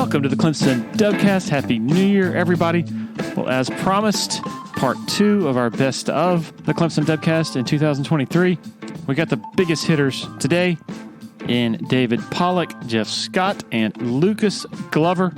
Welcome to the Clemson Dubcast. Happy New Year, everybody. Well, as promised, part 2 of our best of the Clemson Dubcast in 2023. We got the biggest hitters today in David Pollack, Jeff Scott, and Lucas Glover.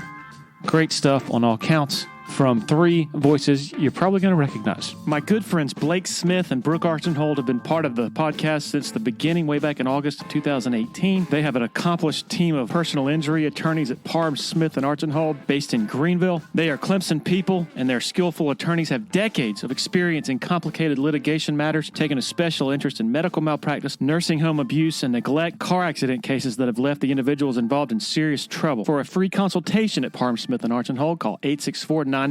Great stuff on all counts from 3 voices you're probably going to recognize. My good friends Blake Smith and Brooke Archenhold have been part of the podcast since the beginning, way back in August of 2018. They have an accomplished team of personal injury attorneys at Parham, Smith, and Archenhold based in Greenville. They are Clemson people, and their skillful attorneys have decades of experience in complicated litigation matters, taking a special interest in medical malpractice, nursing home abuse, and neglect, car accident cases that have left the individuals involved in serious trouble. For a free consultation at Parham, Smith, and Archenhold, call 864-990-4581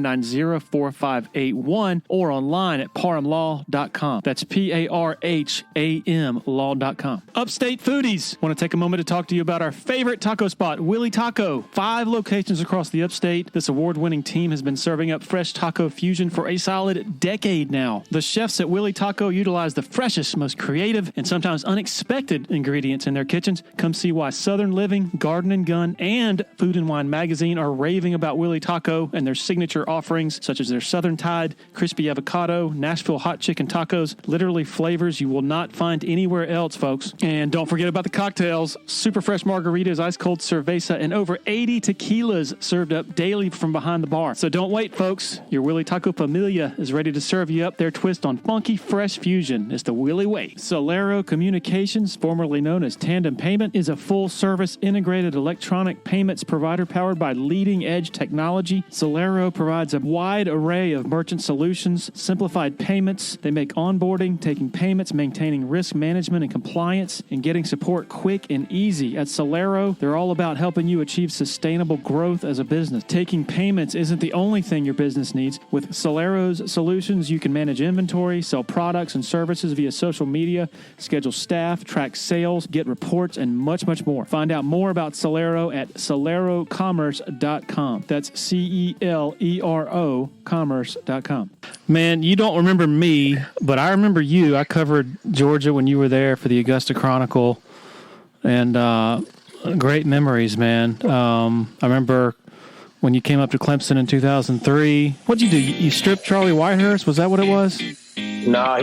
or online at parhamlaw.com. That's PARHAM law.com. Upstate Foodies. Want to take a moment to talk to you about our favorite taco spot, Willie Taco. 5 locations across the upstate. This award-winning team has been serving up fresh taco fusion for a solid decade now. The chefs at Willie Taco utilize the freshest, most creative, and sometimes unexpected ingredients in their kitchens. Come see why Southern Living, Garden and Gun, and Food and Wine Magazine are raving about Willie Taco and their signature offerings such as their Southern Tide, Crispy Avocado, Nashville Hot Chicken Tacos, literally flavors you will not find anywhere else, folks. And don't forget about the cocktails, super fresh margaritas, ice cold cerveza, and over 80 tequilas served up daily from behind the bar. So don't wait, folks. Your Willie Taco Familia is ready to serve you up their twist on funky fresh fusion. It's the Willie way. Solero Communications, formerly known as Tandem Payment, is a full-service integrated electronic payments provider powered by leading-edge technology. Solero provides a wide array of merchant solutions, simplified payments. They make onboarding, taking payments, maintaining risk management and compliance, and getting support quick and easy. At Solero, they're all about helping you achieve sustainable growth as a business. Taking payments isn't the only thing your business needs. With Solero's solutions, you can manage inventory, sell products and services via social media, schedule staff, track sales, get reports, and much, much more. Find out more about Solero at solerocommerce.com. That's CELERO commerce.com. Man, you don't remember me, but I remember you. I covered Georgia when you were there for the Augusta Chronicle, and great memories, man. I remember when you came up to Clemson in 2003. What'd you do? You stripped Charlie Whitehurst? Was that what it was? No,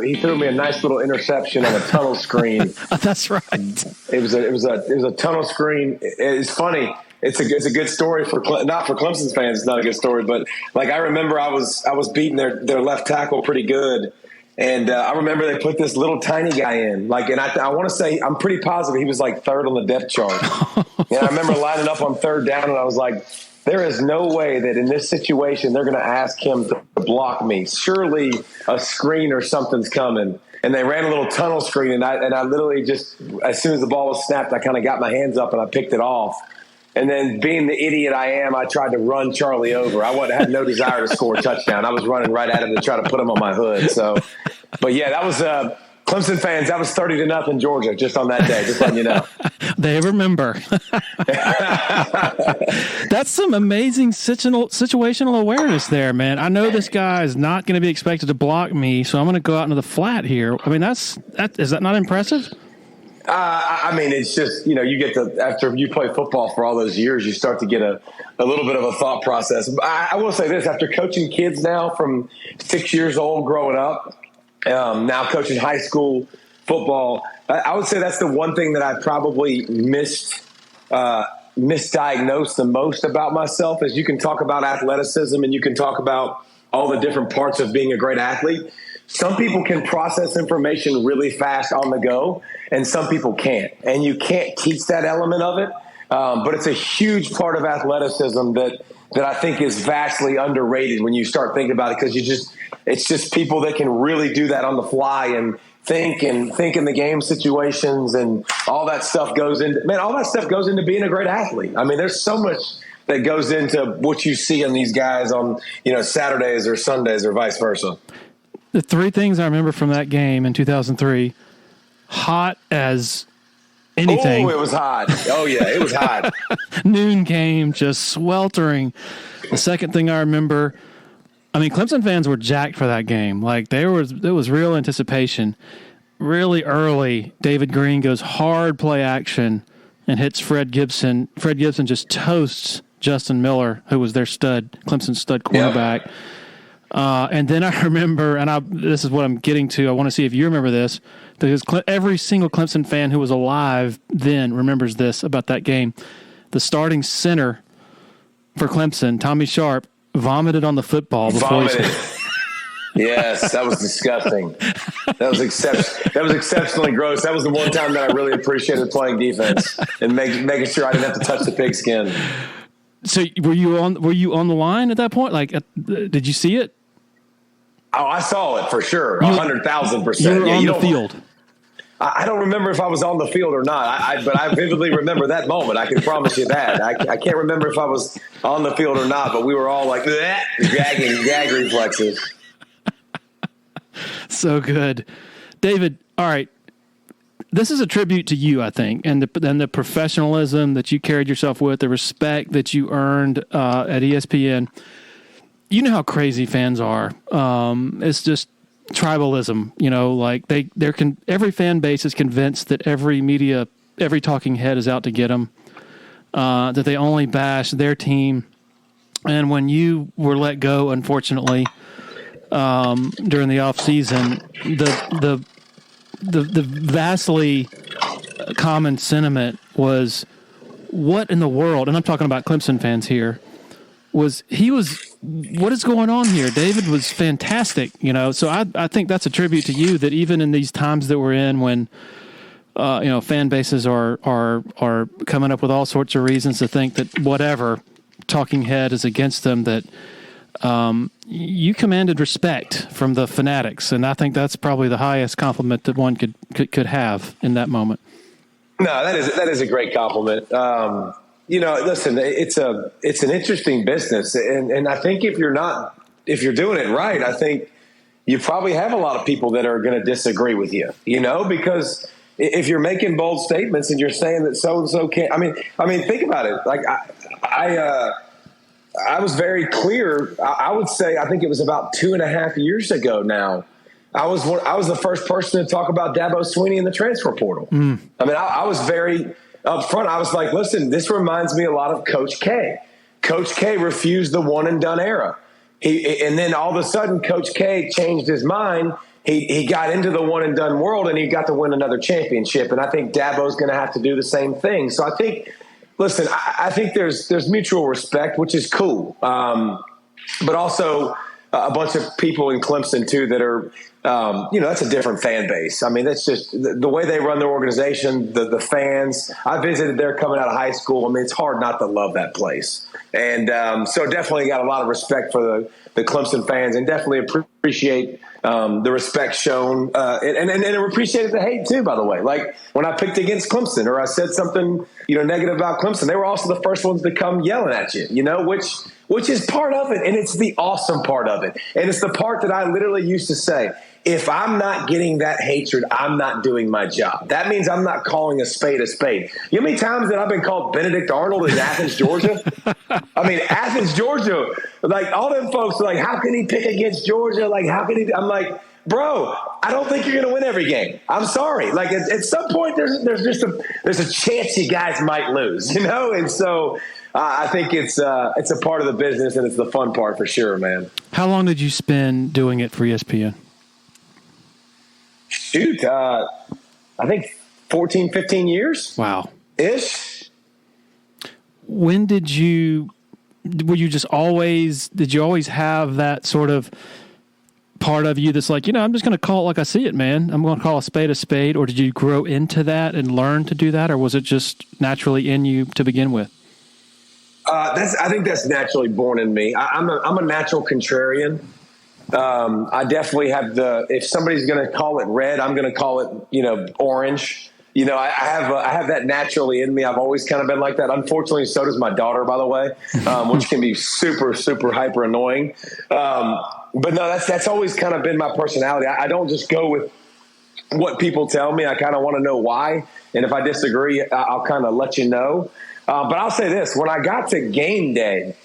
he threw me a nice little interception on a tunnel screen. That's right. It was a tunnel screen. It's funny. It's a good story not for Clemson fans. It's not a good story, but like I remember I was beating their left tackle pretty good, and I remember they put this little tiny guy in. Like, and I want to say I'm pretty positive he was like 3rd on the depth chart. And I remember lining up on 3rd down, and I was like, there is no way that in this situation they're going to ask him to block me. Surely a screen or something's coming. And they ran a little tunnel screen, and I literally just, as soon as the ball was snapped, I kind of got my hands up and I picked it off. And then, being the idiot I am, I tried to run Charlie over. I had no desire to score a touchdown. I was running right at him to try to put him on my hood. So, but yeah, that was Clemson fans. That was 30-0 Georgia just on that day. Just letting you know. They remember. That's some amazing situational awareness there, man. I know this guy is not going to be expected to block me, so I'm going to go out into the flat here. I mean, is that not impressive? I mean, it's just, you get after you play football for all those years, you start to get a little bit of a thought process. I will say this, after coaching kids now from 6 years old growing up, now coaching high school football, I would say that's the one thing that I probably misdiagnosed the most about myself is you can talk about athleticism and you can talk about all the different parts of being a great athlete. Some people can process information really fast on the go, and some people can't. And you can't teach that element of it. But it's a huge part of athleticism that I think is vastly underrated when you start thinking about it, because it's just people that can really do that on the fly and think in the game situations, and all that stuff goes into being a great athlete. I mean, there's so much that goes into what you see in these guys on, Saturdays or Sundays or vice versa. The 3 things I remember from that game in 2003, hot as anything. Oh, it was hot. Oh, yeah, it was hot. Noon game, just sweltering. The second thing I remember, I mean, Clemson fans were jacked for that game. Like, there was real anticipation. Really early, David Green goes hard play action and hits Fred Gibson. Fred Gibson just toasts Justin Miller, who was their Clemson stud quarterback. Yeah. And then I remember, this is what I'm getting to. I want to see if you remember this, because every single Clemson fan who was alive then remembers this about that game. The starting center for Clemson, Tommy Sharp, vomited on the football before he scored. Yes, that was disgusting. That was exceptionally gross. That was the one time that I really appreciated playing defense and making sure I didn't have to touch the pigskin. So were you on the line at that point? Like, did you see it? Oh, I saw it for sure, 100,000%. You were on the field. I don't remember if I was on the field or not, but I vividly remember that moment. I can promise you that. I can't remember if I was on the field or not, but we were all like gag reflexes. So good. David, all right. This is a tribute to you, I think, and the professionalism that you carried yourself with, the respect that you earned at ESPN. You know how crazy fans are. It's just tribalism, like every fan base is convinced that every talking head is out to get them, that they only bash their team. And when you were let go, unfortunately, during the off season, the vastly common sentiment was, what in the world, and I'm talking about Clemson fans here, what is going on here? David was fantastic, so I think that's a tribute to you, that even in these times that we're in, when fan bases are coming up with all sorts of reasons to think that whatever talking head is against them, that you commanded respect from the fanatics, and I think that's probably the highest compliment that one could have in that moment. No, that is a great compliment. Listen, it's an interesting business, and I think if you're doing it right, I think you probably have a lot of people that are going to disagree with you. Because if you're making bold statements and you're saying that so and so can't, I mean, think about it. Like I was very clear. I would say, I think it was about 2.5 years ago now, I was the first person to talk about Dabo Swinney in the transfer portal. I was very up front. I was like, listen, this reminds me a lot of Coach K. Coach K refused the one and done era. And then all of a sudden, Coach K changed his mind. He got into the one and done world, and he got to win another championship. And I think Dabo's going to have to do the same thing. So I think, listen, I think there's mutual respect, which is cool. But also a bunch of people in Clemson too that are, that's a different fan base. I mean, that's just the way they run their organization, the fans. I visited there coming out of high school. I mean, it's hard not to love that place. And so definitely got a lot of respect for the Clemson fans, and definitely appreciate the respect shown. And appreciated the hate too, by the way. Like when I picked against Clemson or I said something, negative about Clemson, they were also the first ones to come yelling at you, which is part of it. And it's the awesome part of it. And it's the part that I literally used to say, if I'm not getting that hatred, I'm not doing my job. That means I'm not calling a spade a spade. You know how many times that I've been called Benedict Arnold in Athens, Georgia? I mean, Athens, Georgia, like all them folks are like, how can he pick against Georgia? Like, how can he? I'm like, bro, I don't think you're going to win every game. I'm sorry. Like at some point, there's a chance you guys might lose, And so I think it's a part of the business, and it's the fun part for sure, man. How long did you spend doing it for ESPN? Shoot, I think 14, 15 years. Wow. Ish. When did you always have that sort of part of you that's like, I'm just going to call it like I see it, man. I'm going to call a spade, or did you grow into that and learn to do that, or was it just naturally in you to begin with? I think that's naturally born in me. I'm a natural contrarian. I definitely have if somebody's going to call it red, I'm going to call it, orange. I have that naturally in me. I've always kind of been like that. Unfortunately, so does my daughter, by the way, which can be super, super hyper annoying. But no, that's always kind of been my personality. I don't just go with what people tell me. I kind of want to know why. And if I disagree, I'll kind of let you know. But I'll say this, when I got to game day,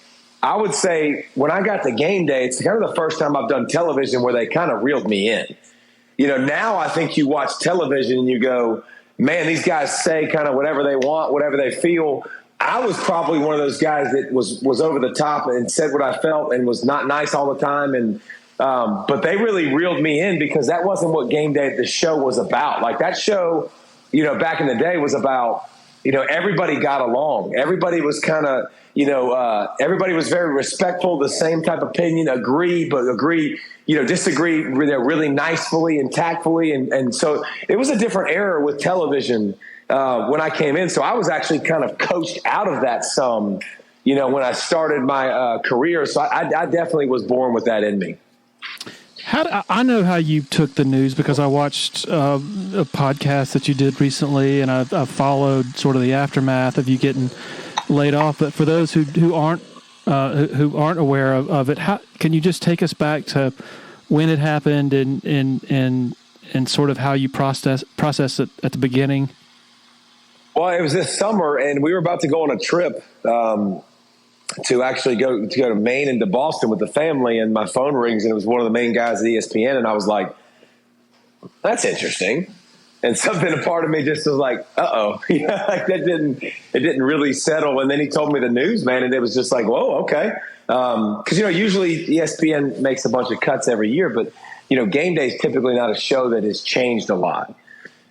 I would say when I got to game day, it's kind of the first time I've done television where they kind of reeled me in. Now I think you watch television and you go, man, these guys say kind of whatever they want, whatever they feel. I was probably one of those guys that was over the top and said what I felt and was not nice all the time. And but they really reeled me in because that wasn't what Game Day, the show, was about. Like that show, back in the day was about, everybody got along. Everybody was kind of, everybody was very respectful, the same type of opinion, disagree, disagree really nicely and tactfully. And so it was a different era with television when I came in. So I was actually kind of coached out of that some, when I started my career. So I definitely was born with that in me. I know how you took the news because I watched a podcast that you did recently, and I followed sort of the aftermath of you getting laid off. But for those who aren't aware of it, can you just take us back to when it happened and sort of how you process it at the beginning? Well, it was this summer, and we were about to go on a trip to actually go to Maine and to Boston with the family, and my phone rings, and it was one of the main guys at ESPN, and I was like, that's interesting. And something, a part of me just was like, uh-oh. Like it didn't really settle. And then he told me the news, man, and it was just like, whoa, okay. Because, usually ESPN makes a bunch of cuts every year, but, Game Day is typically not a show that has changed a lot.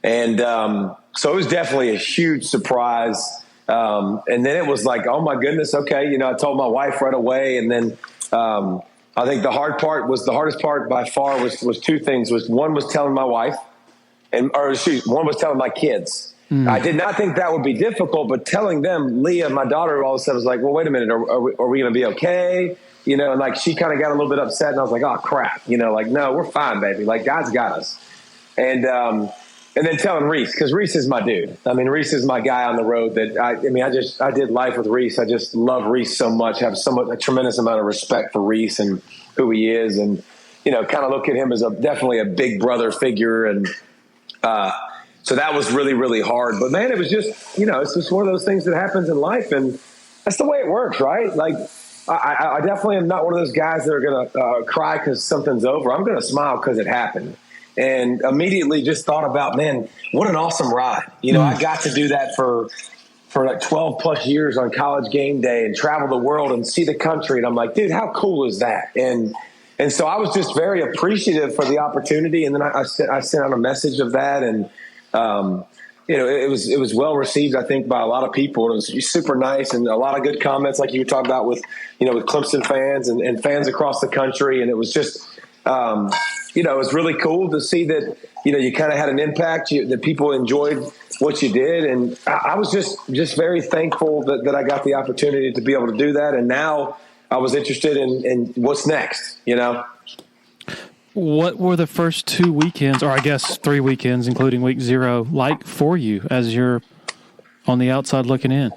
And so it was definitely a huge surprise. And then it was like, oh my goodness. Okay. I told my wife right away. And then, I think the hardest part by far was two things. One was telling my wife one was telling my kids. I did not think that would be difficult, but telling them, Leah, my daughter, all of a sudden was like, well, wait a minute. Are we going to be okay? And like, she kind of got a little bit upset, and I was like, oh crap, like, no, we're fine, baby. Like, God's got us. And then telling Reese, because Reese is my dude. I mean, Reese is my guy on the road that I did life with Reese. I just love Reese so much, have a tremendous amount of respect for Reese and who he is. And, kind of look at him as definitely a big brother figure. And, so that was really, really hard. But man, it was just, it's just one of those things that happens in life, and that's the way it works, right? Like, I definitely am not one of those guys that are going to cry because something's over. I'm going to smile because it happened. And immediately just thought about, man, what an awesome ride. I got to do that for like 12 plus years on College Game Day and travel the world and see the country. And I'm like, dude, how cool is that? And so I was just very appreciative for the opportunity. And then I sent out a message of that. And, it was well received, I think, by a lot of people. It was super nice and a lot of good comments, like you talked about with Clemson fans and fans across the country. And it was just, it was really cool to see that, you kind of had an impact, that people enjoyed what you did. And I was just very thankful that I got the opportunity to be able to do that. And now I was interested in what's next, What were the first 2 weekends, or I guess 3 weekends, including week 0, like for you as you're on the outside looking in?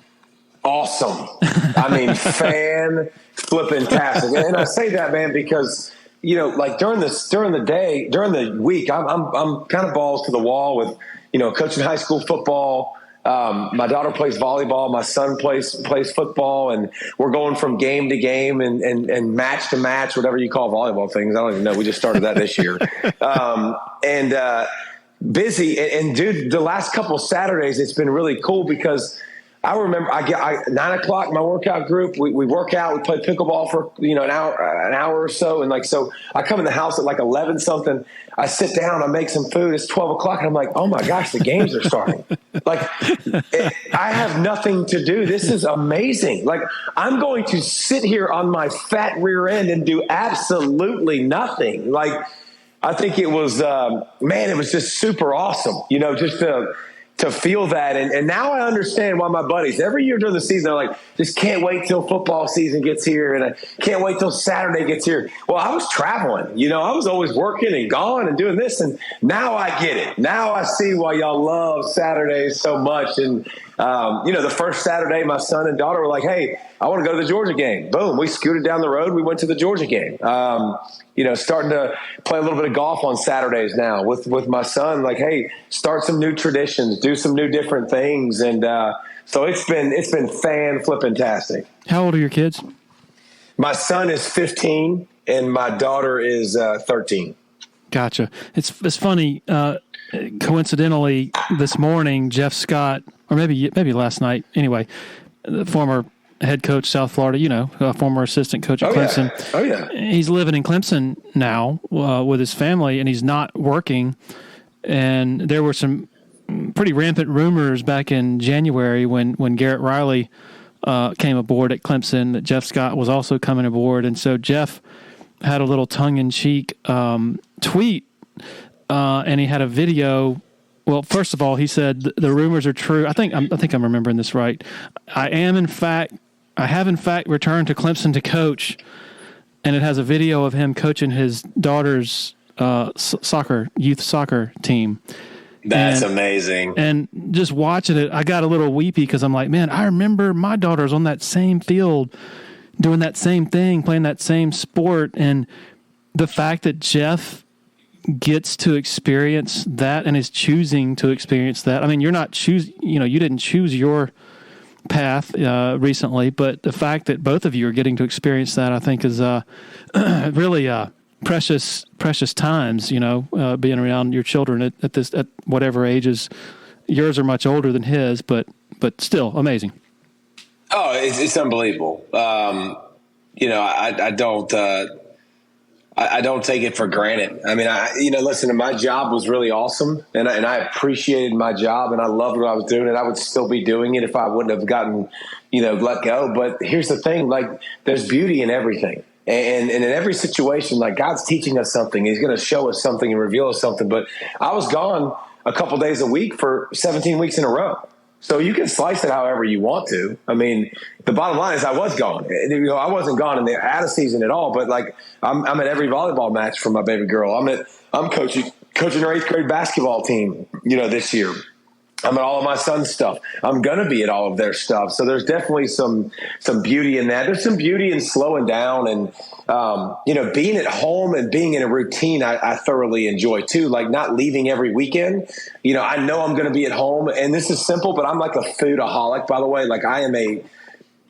Awesome. I mean, fan-flippin-tastic. And I say that, man, because like during the week, I'm kind of balls to the wall with, coaching high school football. My daughter plays volleyball. My son plays football, and we're going from game to game and match to match, whatever you call volleyball things. I don't even know. We just started that this year. Busy. And dude, the last couple Saturdays, it's been really cool because I remember I 9:00, my workout group, we work out, we play pickleball for, an hour or so. And like, so I come in the house at like 11 something, I sit down, I make some food. It's 12 o'clock. And I'm like, oh my gosh, the games are starting. Like I have nothing to do. This is amazing. Like I'm going to sit here on my fat rear end and do absolutely nothing. Like, I think it was, it was just super awesome, just to feel that. And now I understand why my buddies every year during the season, they're like, just can't wait till football season gets here. And I can't wait till Saturday gets here. Well, I was traveling, I was always working and gone and doing this. And now I get it. Now I see why y'all love Saturdays so much. And, the first Saturday, my son and daughter were like, hey, I want to go to the Georgia game. Boom. We scooted down the road. We went to the Georgia game. Starting to play a little bit of golf on Saturdays now with my son. Like, hey, start some new traditions, do some new different things. And so it's been fan-flippin-tastic. How old are your kids? My son is 15 and my daughter is 13. Gotcha. It's funny. Coincidentally, this morning, Jeff Scott, or maybe last night, anyway, the former head coach, South Florida, former assistant coach at Clemson. Yeah. Oh, yeah. He's living in Clemson now with his family, and he's not working. And there were some pretty rampant rumors back in January when Garrett Riley came aboard at Clemson that Jeff Scott was also coming aboard. And so Jeff had a little tongue-in-cheek tweet, and he had a video. Well, first of all, he said the rumors are true. I think I'm remembering this right. I have in fact returned to Clemson to coach, and it has a video of him coaching his daughter's youth soccer team. That's amazing. And just watching it, I got a little weepy because I'm like, man, I remember my daughter's on that same field doing that same thing, playing that same sport. And the fact that Jeff gets to experience that and is choosing to experience that. I mean, you didn't choose your path recently, but the fact that both of you are getting to experience that, I think, is really precious times, being around your children at whatever ages. Yours are much older than his, but still amazing. Oh, it's unbelievable. I don't take it for granted. I mean, listen, my job was really awesome, and I appreciated my job, and I loved what I was doing, and I would still be doing it if I wouldn't have gotten, let go. But here's the thing, there's beauty in everything. And in every situation, God's teaching us something. He's going to show us something and reveal us something. But I was gone a couple days a week for 17 weeks in a row. So you can slice it however you want to. I mean, the bottom line is I was gone. I wasn't gone in the out of season at all. But I'm at every volleyball match for my baby girl. I'm coaching her 8th grade basketball team, this year. I'm at all of my son's stuff. I'm going to be at all of their stuff. So there's definitely some beauty in that. There's some beauty in slowing down and, being at home and being in a routine I thoroughly enjoy too. Not leaving every weekend. I know I'm going to be at home, and this is simple, but I'm like a foodaholic, by the way.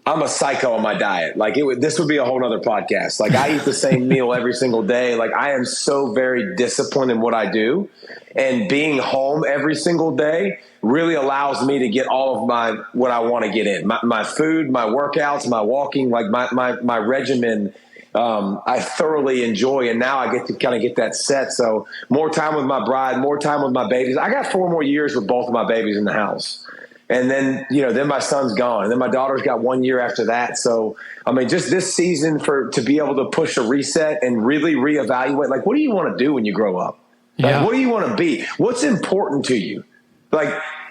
I'm a psycho on my diet. This would be a whole nother podcast. I eat the same meal every single day. I am so very disciplined in what I do, and being home every single day really allows me to get all of what I want to get in. My food, my workouts, my walking, my regimen, I thoroughly enjoy. And now I get to kind of get that set. So more time with my bride, more time with my babies. I got 4 more years with both of my babies in the house. And then, then my son's gone. And then my daughter's got 1 year after that. So, I mean, just this season to be able to push a reset and really reevaluate, what do you want to do when you grow up? What do you want to be? What's important to you?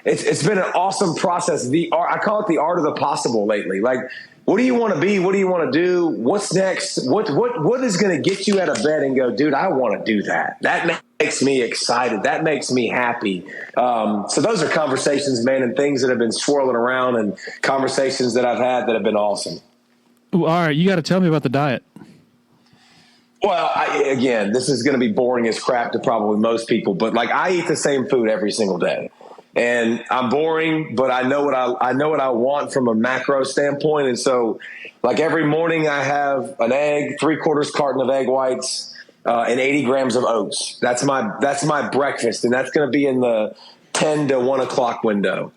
It's been an awesome process. I call it the art of the possible lately. What do you want to be? What do you want to do? What's next? What is going to get you out of bed and go, dude, I want to do that. That makes me excited. That makes me happy. So those are conversations, man, and things that have been swirling around, and conversations that I've had that have been awesome. All right. You got to tell me about the diet. Well, again, this is going to be boring as crap to probably most people, but I eat the same food every single day. And I'm boring, but I know what I want from a macro standpoint. And so, every morning I have an egg, 3/4 carton of egg whites, and 80 grams of oats. That's my breakfast, and that's going to be in the 10 to 1 o'clock window.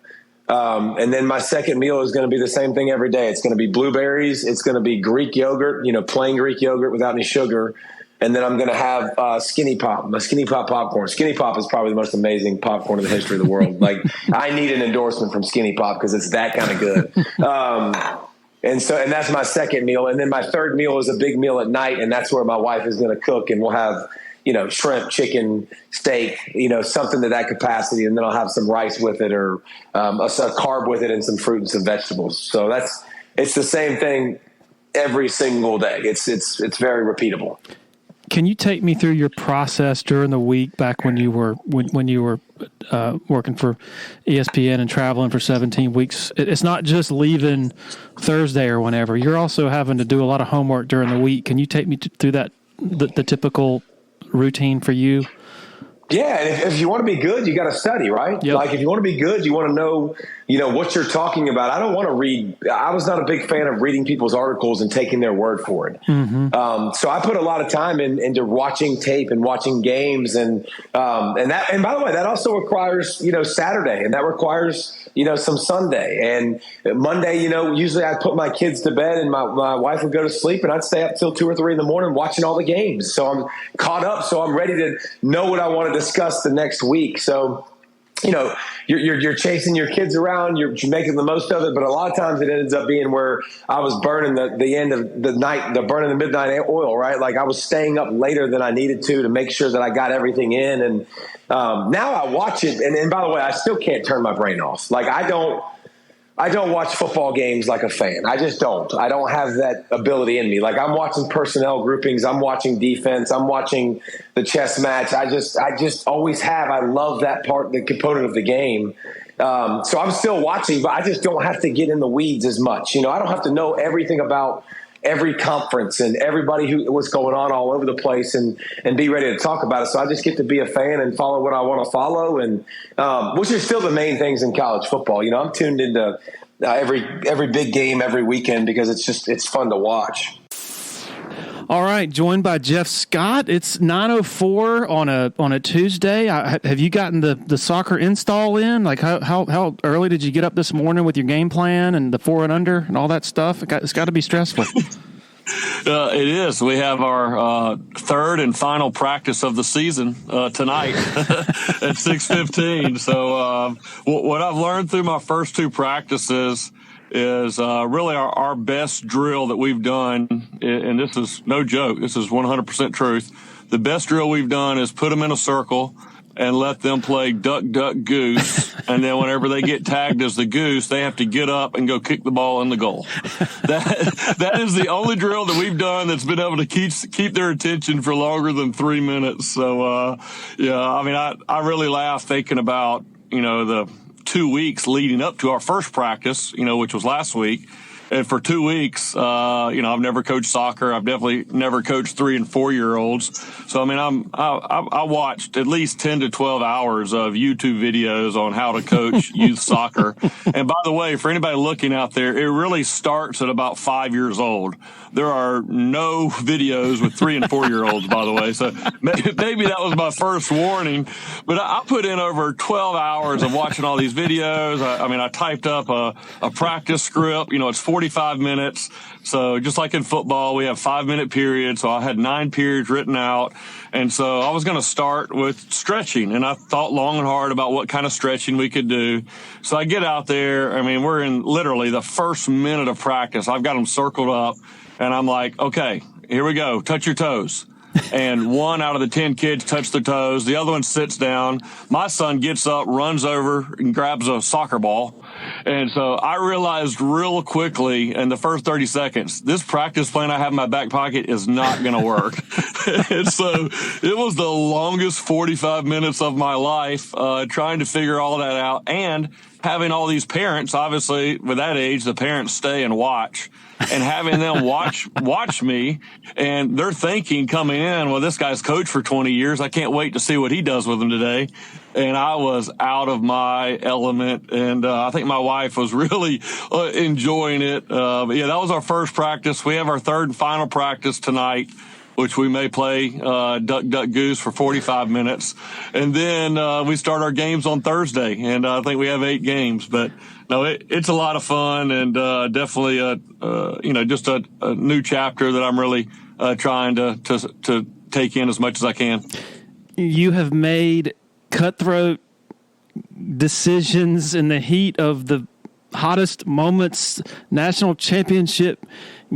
And then my second meal is going to be the same thing every day. It's going to be blueberries. It's going to be Greek yogurt, plain Greek yogurt without any sugar. And then I'm going to have Skinny Pop, my Skinny Pop popcorn. Skinny Pop is probably the most amazing popcorn in the history of the world. I need an endorsement from Skinny Pop because it's that kind of good. And that's my second meal. And then my third meal is a big meal at night, and that's where my wife is going to cook, and we'll have, shrimp, chicken, steak, something to that capacity. And then I'll have some rice with it, or a carb with it, and some fruit and some vegetables. So it's the same thing every single day. It's very repeatable. Can you take me through your process during the week back when you were working for ESPN and traveling for 17 weeks? It's not just leaving Thursday or whenever. You're also having to do a lot of homework during the week. Can you take me through that, the typical routine for you? Yeah, and if you want to be good, you got to study, right? Yep. Like if you want to be good, you want to know, what you're talking about. I don't want to read. I was not a big fan of reading people's articles and taking their word for it. Mm-hmm. So I put a lot of time into watching tape and watching games, and that. And by the way, that also requires Saturday, and that requires some Sunday and Monday. Usually I'd put my kids to bed, and my wife would go to sleep, and I'd stay up till 2 or 3 in the morning watching all the games. So I'm caught up. So I'm ready to know what I want to discuss the next week. So, you're chasing your kids around, you're making the most of it, but a lot of times it ends up being where I was burning the end of the night, burning the midnight oil, right? Like I was staying up later than I needed to make sure that I got everything in. And now I watch it. And by the way, I still can't turn my brain off. Like I don't watch football games like a fan. I just don't. I don't have that ability in me. Like I'm watching personnel groupings. I'm watching defense. I'm watching the chess match. I just always have. I love that part, the component of the game. So I'm still watching, but I just don't have to get in the weeds as much. I don't have to know everything about every conference and everybody what's going on all over the place and be ready to talk about it. So I just get to be a fan and follow what I want to follow, and which is still the main things in college football. I'm tuned into every big game every weekend because it's fun to watch. All right, joined by Jeff Scott. It's 9:04 on a Tuesday. Have you gotten the soccer install in? Like how early did you get up this morning with your game plan and the 4 and under and all that stuff? It's got to be stressful. It is. We have our third and final practice of the season tonight at 6:15. So what I've learned through my first 2 practices is really our best drill that we've done, and this is no joke, this is 100% truth. The best drill we've done is put them in a circle and let them play duck, duck, goose, and then whenever they get tagged as the goose, they have to get up and go kick the ball in the goal. That is the only drill that we've done that's been able to keep their attention for longer than 3 minutes. So, I really laugh thinking about, the 2 weeks leading up to our first practice, which was last week. And for 2 weeks, I've never coached soccer. I've definitely never coached 3 and 4 year olds. So, I watched at least 10 to 12 hours of YouTube videos on how to coach youth soccer. And by the way, for anybody looking out there, it really starts at about 5 years old. There are no videos with 3 and 4 year olds, by the way. So maybe that was my first warning. But I put in over 12 hours of watching all these videos. I typed up a practice script. It's 45 minutes. So just like in football, we have 5-minute periods. So I had 9 periods written out. And so I was going to start with stretching. And I thought long and hard about what kind of stretching we could do. So I get out there. We're in literally the first minute of practice. I've got them circled up. And I'm like, okay, here we go. Touch your toes. And 1 out of the 10 kids touch their toes. The other one sits down. My son gets up, runs over, and grabs a soccer ball. And so I realized real quickly in the first 30 seconds, this practice plan I have in my back pocket is not going to work. And so it was the longest 45 minutes of my life trying to figure all that out. And having all these parents, obviously, with that age, the parents stay and watch. And having them watch me, and they're thinking coming in, well, this guy's coached for 20 years. I can't wait to see what he does with them today. And I was out of my element, and I think my wife was really enjoying it. But yeah, that was our first practice. We have our third and final practice tonight, which we may play duck, duck, goose for 45 minutes. And then we start our games on Thursday, and I think we have 8 games. But no, it's a lot of fun, and definitely just a new chapter that I'm really trying to take in as much as I can. You have made cutthroat decisions in the heat of the hottest moments, national championship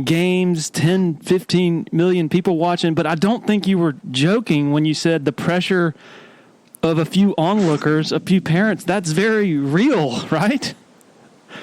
games, 10, 15 million people watching. But I don't think you were joking when you said the pressure of a few onlookers, a few parents. That's very real, right?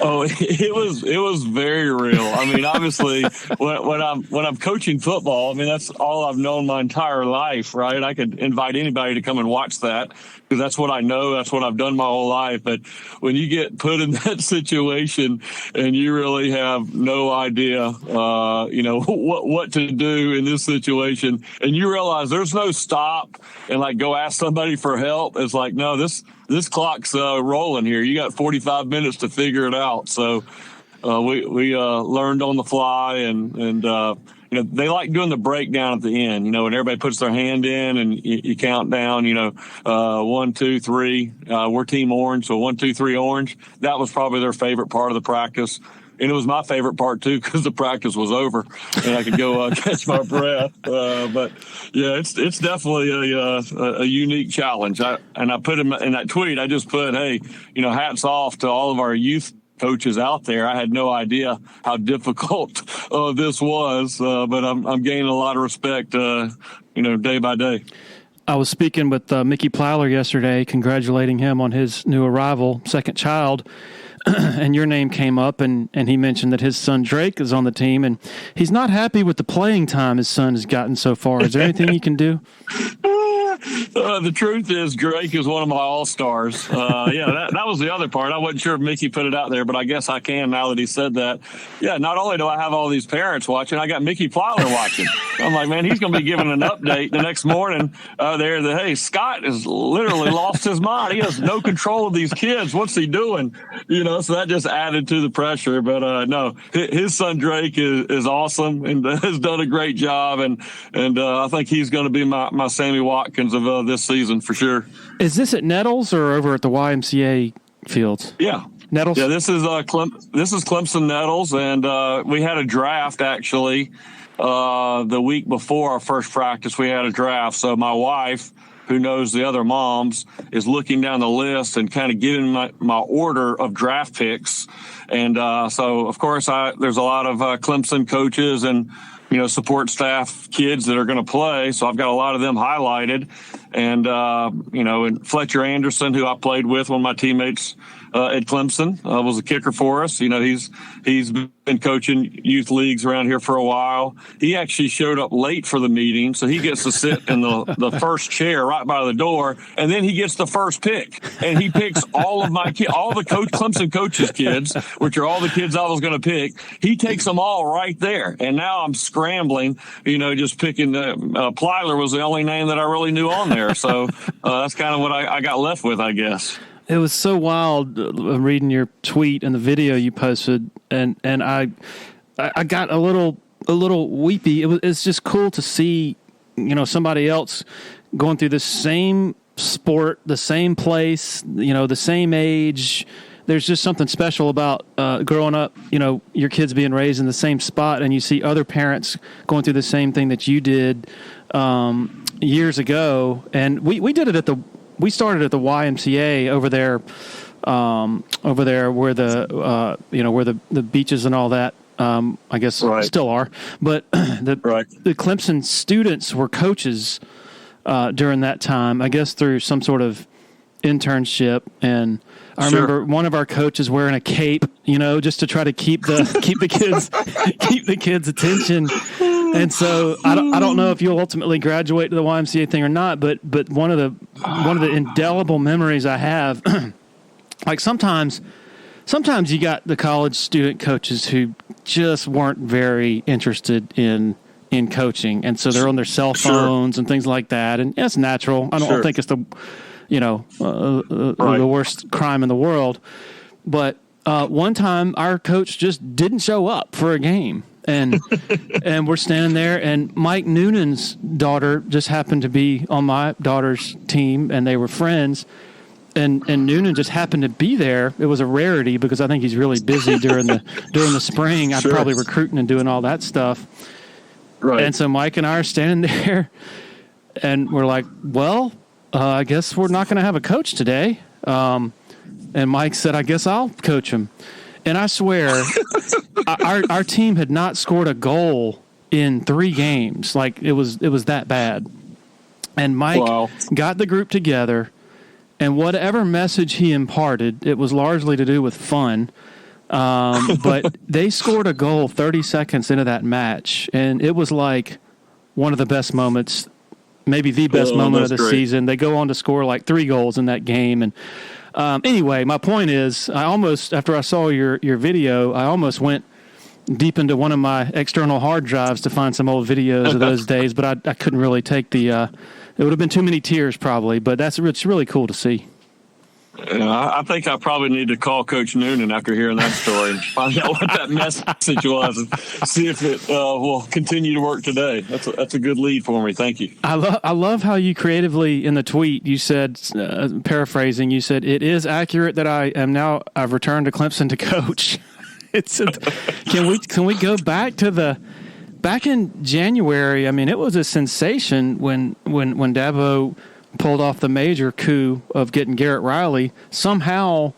Oh, it was very real. I mean, obviously, when I'm coaching football, I mean, that's all I've known my entire life, right? I could invite anybody to come and watch that because that's what I know. That's what I've done my whole life. But when you get put in that situation and you really have no idea, what to do in this situation, and you realize there's no stop and like go ask somebody for help, it's like, no, this clock's rolling here. You got 45 minutes to figure it out. So we learned on the fly, and they like doing the breakdown at the end. When everybody puts their hand in and you count down. 1, 2, 3. We're Team Orange, so 1, 2, 3, Orange. That was probably their favorite part of the practice. And it was my favorite part, too, because the practice was over and I could go catch my breath. But, yeah, it's definitely a unique challenge. I put in that tweet, I just put, hey, hats off to all of our youth coaches out there. I had no idea how difficult this was, but I'm gaining a lot of respect, day by day. I was speaking with Mickey Plowler yesterday, congratulating him on his new arrival, second child. And your name came up, and he mentioned that his son Drake is on the team, and he's not happy with the playing time his son has gotten so far. Is there anything you can do? The truth is, Drake is one of my all-stars. That was the other part. I wasn't sure if Mickey put it out there, but I guess I can now that he said that. Yeah, not only do I have all these parents watching, I got Mickey Plowler watching. I'm like, man, he's going to be giving an update the next morning there that, hey, Scott has literally lost his mind. He has no control of these kids. What's he doing? So that just added to the pressure. But no, his son Drake is awesome and has done a great job. And I think he's going to be my Sammy Watkins of this season for sure. Is this at Nettles or over at the YMCA fields? Yeah. Nettles? Yeah, this is Clemson Nettles, and we had a draft actually the week before our first practice. We had a draft, so my wife, who knows the other moms, is looking down the list and kind of getting my order of draft picks. And so, of course, there's a lot of Clemson coaches and support staff kids that are going to play. So I've got a lot of them highlighted. And, and Fletcher Anderson, who I played with, one of my teammates at Clemson, was a kicker for us. He's been coaching youth leagues around here for a while. He actually showed up late for the meeting, so he gets to sit in the first chair right by the door, and then he gets the first pick. And he picks all of my all the Clemson coaches' kids, which are all the kids I was going to pick. He takes them all right there. And now I'm scrambling, just picking. Plyler was the only name that I really knew on there. So that's kind of what I got left with, I guess. It was so wild reading your tweet and the video you posted, and I got a little weepy. It's just cool to see, somebody else going through the same sport, the same place, the same age. There's just something special about growing up, your kids being raised in the same spot, and you see other parents going through the same thing that you did years ago. And we did it we started at the YMCA over there where where the beaches and all that, I guess right. Still are. But the Clemson students were coaches during that time, I guess through some sort of internship. And I remember one of our coaches wearing a cape, just to try to keep the kids' attention. And so I don't know if you'll ultimately graduate to the YMCA thing or not, but one of the indelible memories I have, like sometimes you got the college student coaches who just weren't very interested in coaching, and so they're on their cell phones and things like that, and it's natural. I don't think it's the the worst crime in the world, but one time our coach just didn't show up for a game. And we're standing there, and Mike Noonan's daughter just happened to be on my daughter's team, and they were friends. And Noonan just happened to be there. It was a rarity because I think he's really busy during the spring. I'm probably recruiting and doing all that stuff. Right. And so Mike and I are standing there, and we're like, well, I guess we're not going to have a coach today. And Mike said, I guess I'll coach him. And I swear, our team had not scored a goal in 3 games. Like it was that bad. And Mike got the group together, and whatever message he imparted, it was largely to do with fun. But they scored a goal 30 seconds into that match, and it was like one of the best moments, maybe the best moment of the season. They go on to score like 3 goals in that game. And anyway, my point is, after I saw your video, I almost went deep into one of my external hard drives to find some old videos of those days, but I couldn't really take it would have been too many tears probably, but it's really cool to see. I think I probably need to call Coach Noonan after hearing that story and find out what that message was and see if it will continue to work today. That's a good lead for me. Thank you. I love how you creatively in the tweet you said, paraphrasing, you said it is accurate that I've returned to Clemson to coach. Can we go back in January? I mean, it was a sensation when Dabo pulled off the major coup of getting Garrett Riley. Somehow,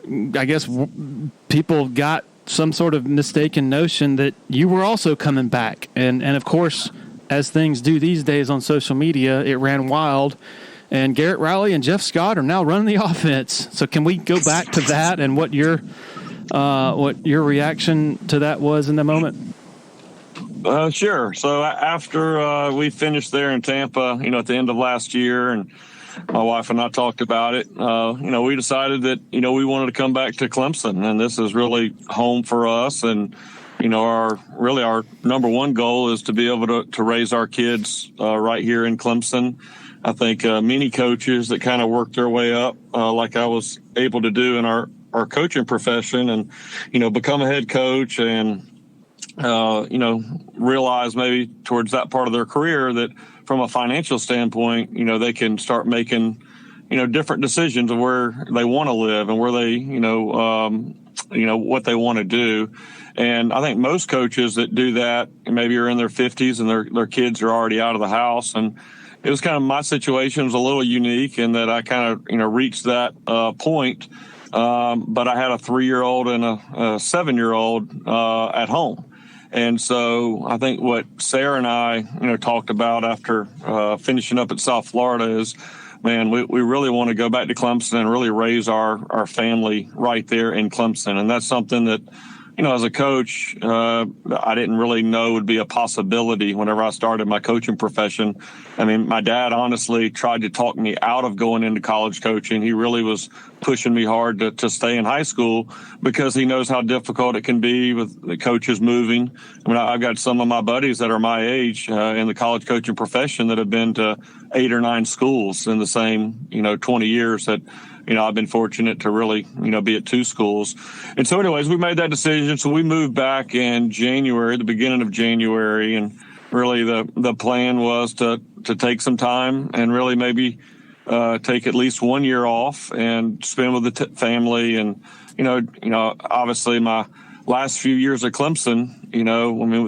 I guess people got some sort of mistaken notion that you were also coming back. And of course, as things do these days on social media, it ran wild. And Garrett Riley and Jeff Scott are now running the offense. So can we go back to that and what your reaction to that was in the moment? Sure. So after we finished there in Tampa, at the end of last year, and my wife and I talked about it, we decided that, we wanted to come back to Clemson, and this is really home for us. And, our number one goal is to be able to raise our kids right here in Clemson. I think many coaches that kind of work their way up, like I was able to do in our coaching profession and, become a head coach and, realize maybe towards that part of their career that from a financial standpoint, they can start making, different decisions of where they want to live and where they, what they want to do. And I think most coaches that do that maybe are in their 50s and their kids are already out of the house. And it was kind of my situation was a little unique in that I kind of, reached that point. But I had a 3-year-old and a 7-year-old at home. And so I think what Sarah and I, talked about after finishing up at South Florida is, man, we really want to go back to Clemson and really raise our family right there in Clemson. And that's something that, as a coach, I didn't really know would be a possibility whenever I started my coaching profession. I mean, my dad honestly tried to talk me out of going into college coaching. He really was pushing me hard to stay in high school because he knows how difficult it can be with the coaches moving. I mean, I've got some of my buddies that are my age in the college coaching profession that have been to 8 or 9 schools in the same, 20 years that, I've been fortunate to really, be at 2 schools. And so anyways, we made that decision. So we moved back in January, the beginning of January. And really the plan was to take some time and really maybe take at least 1 year off and spend with the family. And, obviously my last few years at Clemson,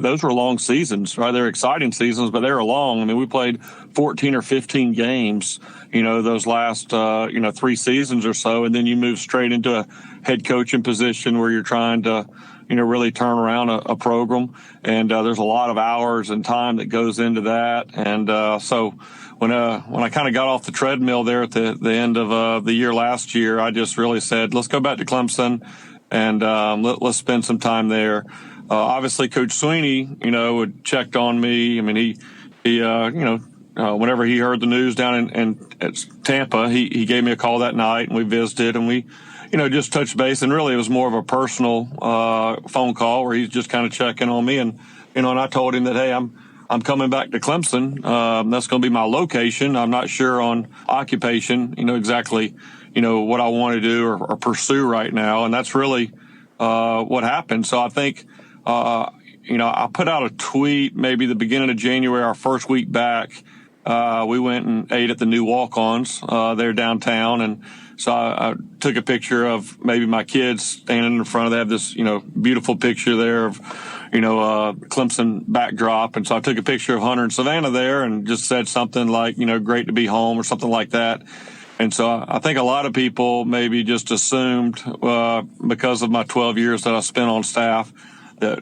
those were long seasons, right? They're exciting seasons, but they were long. I mean, we played 14 or 15 games, those last, 3 seasons or so. And then you move straight into a head coaching position where you're trying to, really turn around a program. And there's a lot of hours and time that goes into that. And so when I kind of got off the treadmill there at the end of the year last year, I just really said, let's go back to Clemson and let's spend some time there. Obviously, Coach Sweeney, had checked on me. I mean, he whenever he heard the news down in at Tampa, he gave me a call that night and we visited and we, just touched base. And really it was more of a personal phone call where he's just kind of checking on me. And, and I told him that, hey, I'm coming back to Clemson. That's going to be my location. I'm not sure on occupation, exactly, what I want to do or pursue right now. And that's really what happened. So I think, I put out a tweet maybe the beginning of January, our first week back. We went and ate at the new Walk-Ons there downtown. And so I took a picture of maybe my kids standing in front of, they have this, beautiful picture there of, Clemson backdrop. And so I took a picture of Hunter and Savannah there and just said something like, great to be home or something like that. And so I think a lot of people maybe just assumed because of my 12 years that I spent on staff that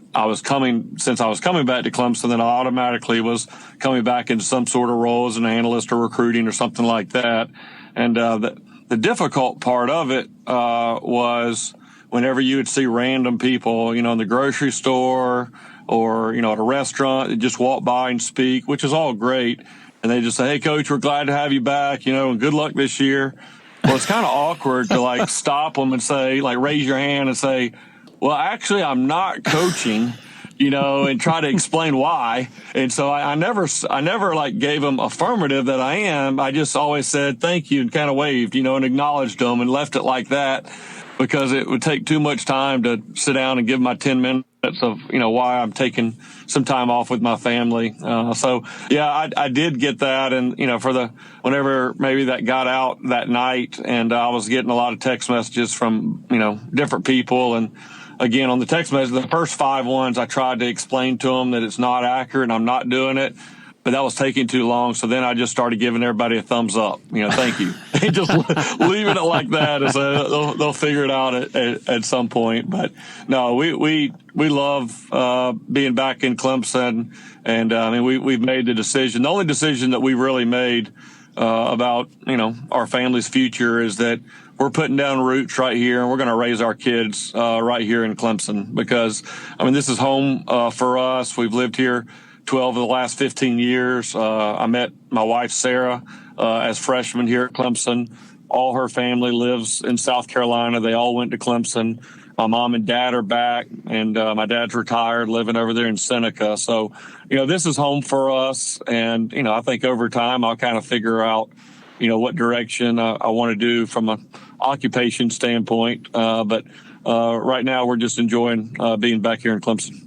since I was coming back to Clemson, that I automatically was coming back into some sort of role as an analyst or recruiting or something like that. And the difficult part of it was whenever you would see random people, in the grocery store or, at a restaurant, they just walk by and speak, which is all great. And they just say, hey, Coach, we're glad to have you back, and good luck this year. Well, it's kind of awkward to stop them and say, raise your hand and say, well, actually, I'm not coaching, and try to explain why. And so I never gave them affirmative that I am. I just always said thank you and kind of waved, and acknowledged them and left it like that, because it would take too much time to sit down and give my 10 minutes of, why I'm taking some time off with my family. So yeah, I did get that. And, whenever maybe that got out that night, and I was getting a lot of text messages from, different people. And again, on the text message, the first 5 ones, I tried to explain to them that it's not accurate and I'm not doing it. But that was taking too long. So then I just started giving everybody a thumbs up. Thank you. And just leaving it like that. And so they'll figure it out at some point. But no, we love being back in Clemson. And we've made the decision. The only decision that we really made about, our family's future is that we're putting down roots right here, and we're going to raise our kids right here in Clemson, because, this is home for us. We've lived here 12 of the last 15 years. I met my wife, Sarah, as freshmen here at Clemson. All her family lives in South Carolina. They all went to Clemson. My mom and dad are back, and my dad's retired, living over there in Seneca. So, this is home for us. And, I think over time I'll kind of figure out, what direction I want to do from an occupation standpoint. But right now we're just enjoying being back here in Clemson.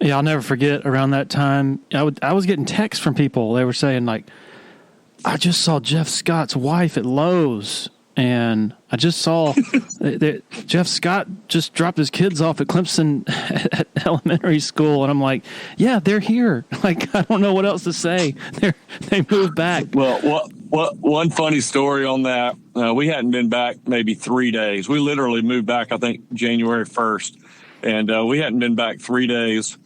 Yeah, I'll never forget around that time, I was getting texts from people. They were saying, I just saw Jeff Scott's wife at Lowe's, and I just saw that Jeff Scott just dropped his kids off at Clemson at elementary school. And I'm like, yeah, they're here. I don't know what else to say. They moved back. Well, one funny story on that, we hadn't been back maybe 3 days. We literally moved back, I think, January 1st. And we hadn't been back 3 days.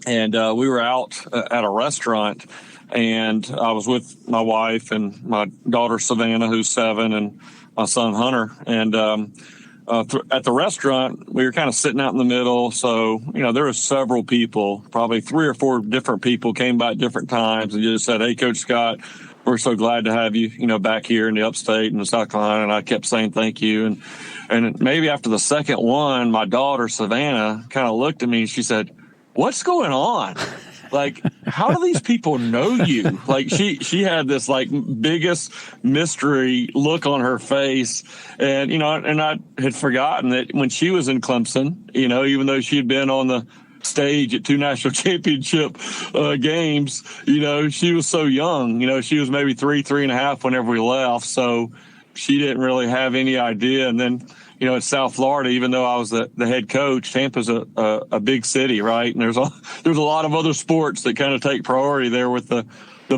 And we were out at a restaurant, and I was with my wife and my daughter, Savannah, who's 7, and my son, Hunter. And at the restaurant, we were kind of sitting out in the middle. So, there were several people, probably 3 or 4 different people came by at different times and just said, hey, Coach Scott, we're so glad to have you, back here in the upstate in South Carolina. And I kept saying thank you. And maybe after the second one, my daughter, Savannah, kind of looked at me and she said, what's going on? How do these people know you? She had this biggest mystery look on her face. And, and I had forgotten that when she was in Clemson, even though she had been on the stage at 2 national championship games, she was so young. She was maybe 3.5 whenever we left. So she didn't really have any idea. And then, at South Florida, even though I was the head coach, Tampa's a big city, right? And there's a lot of other sports that kind of take priority there with the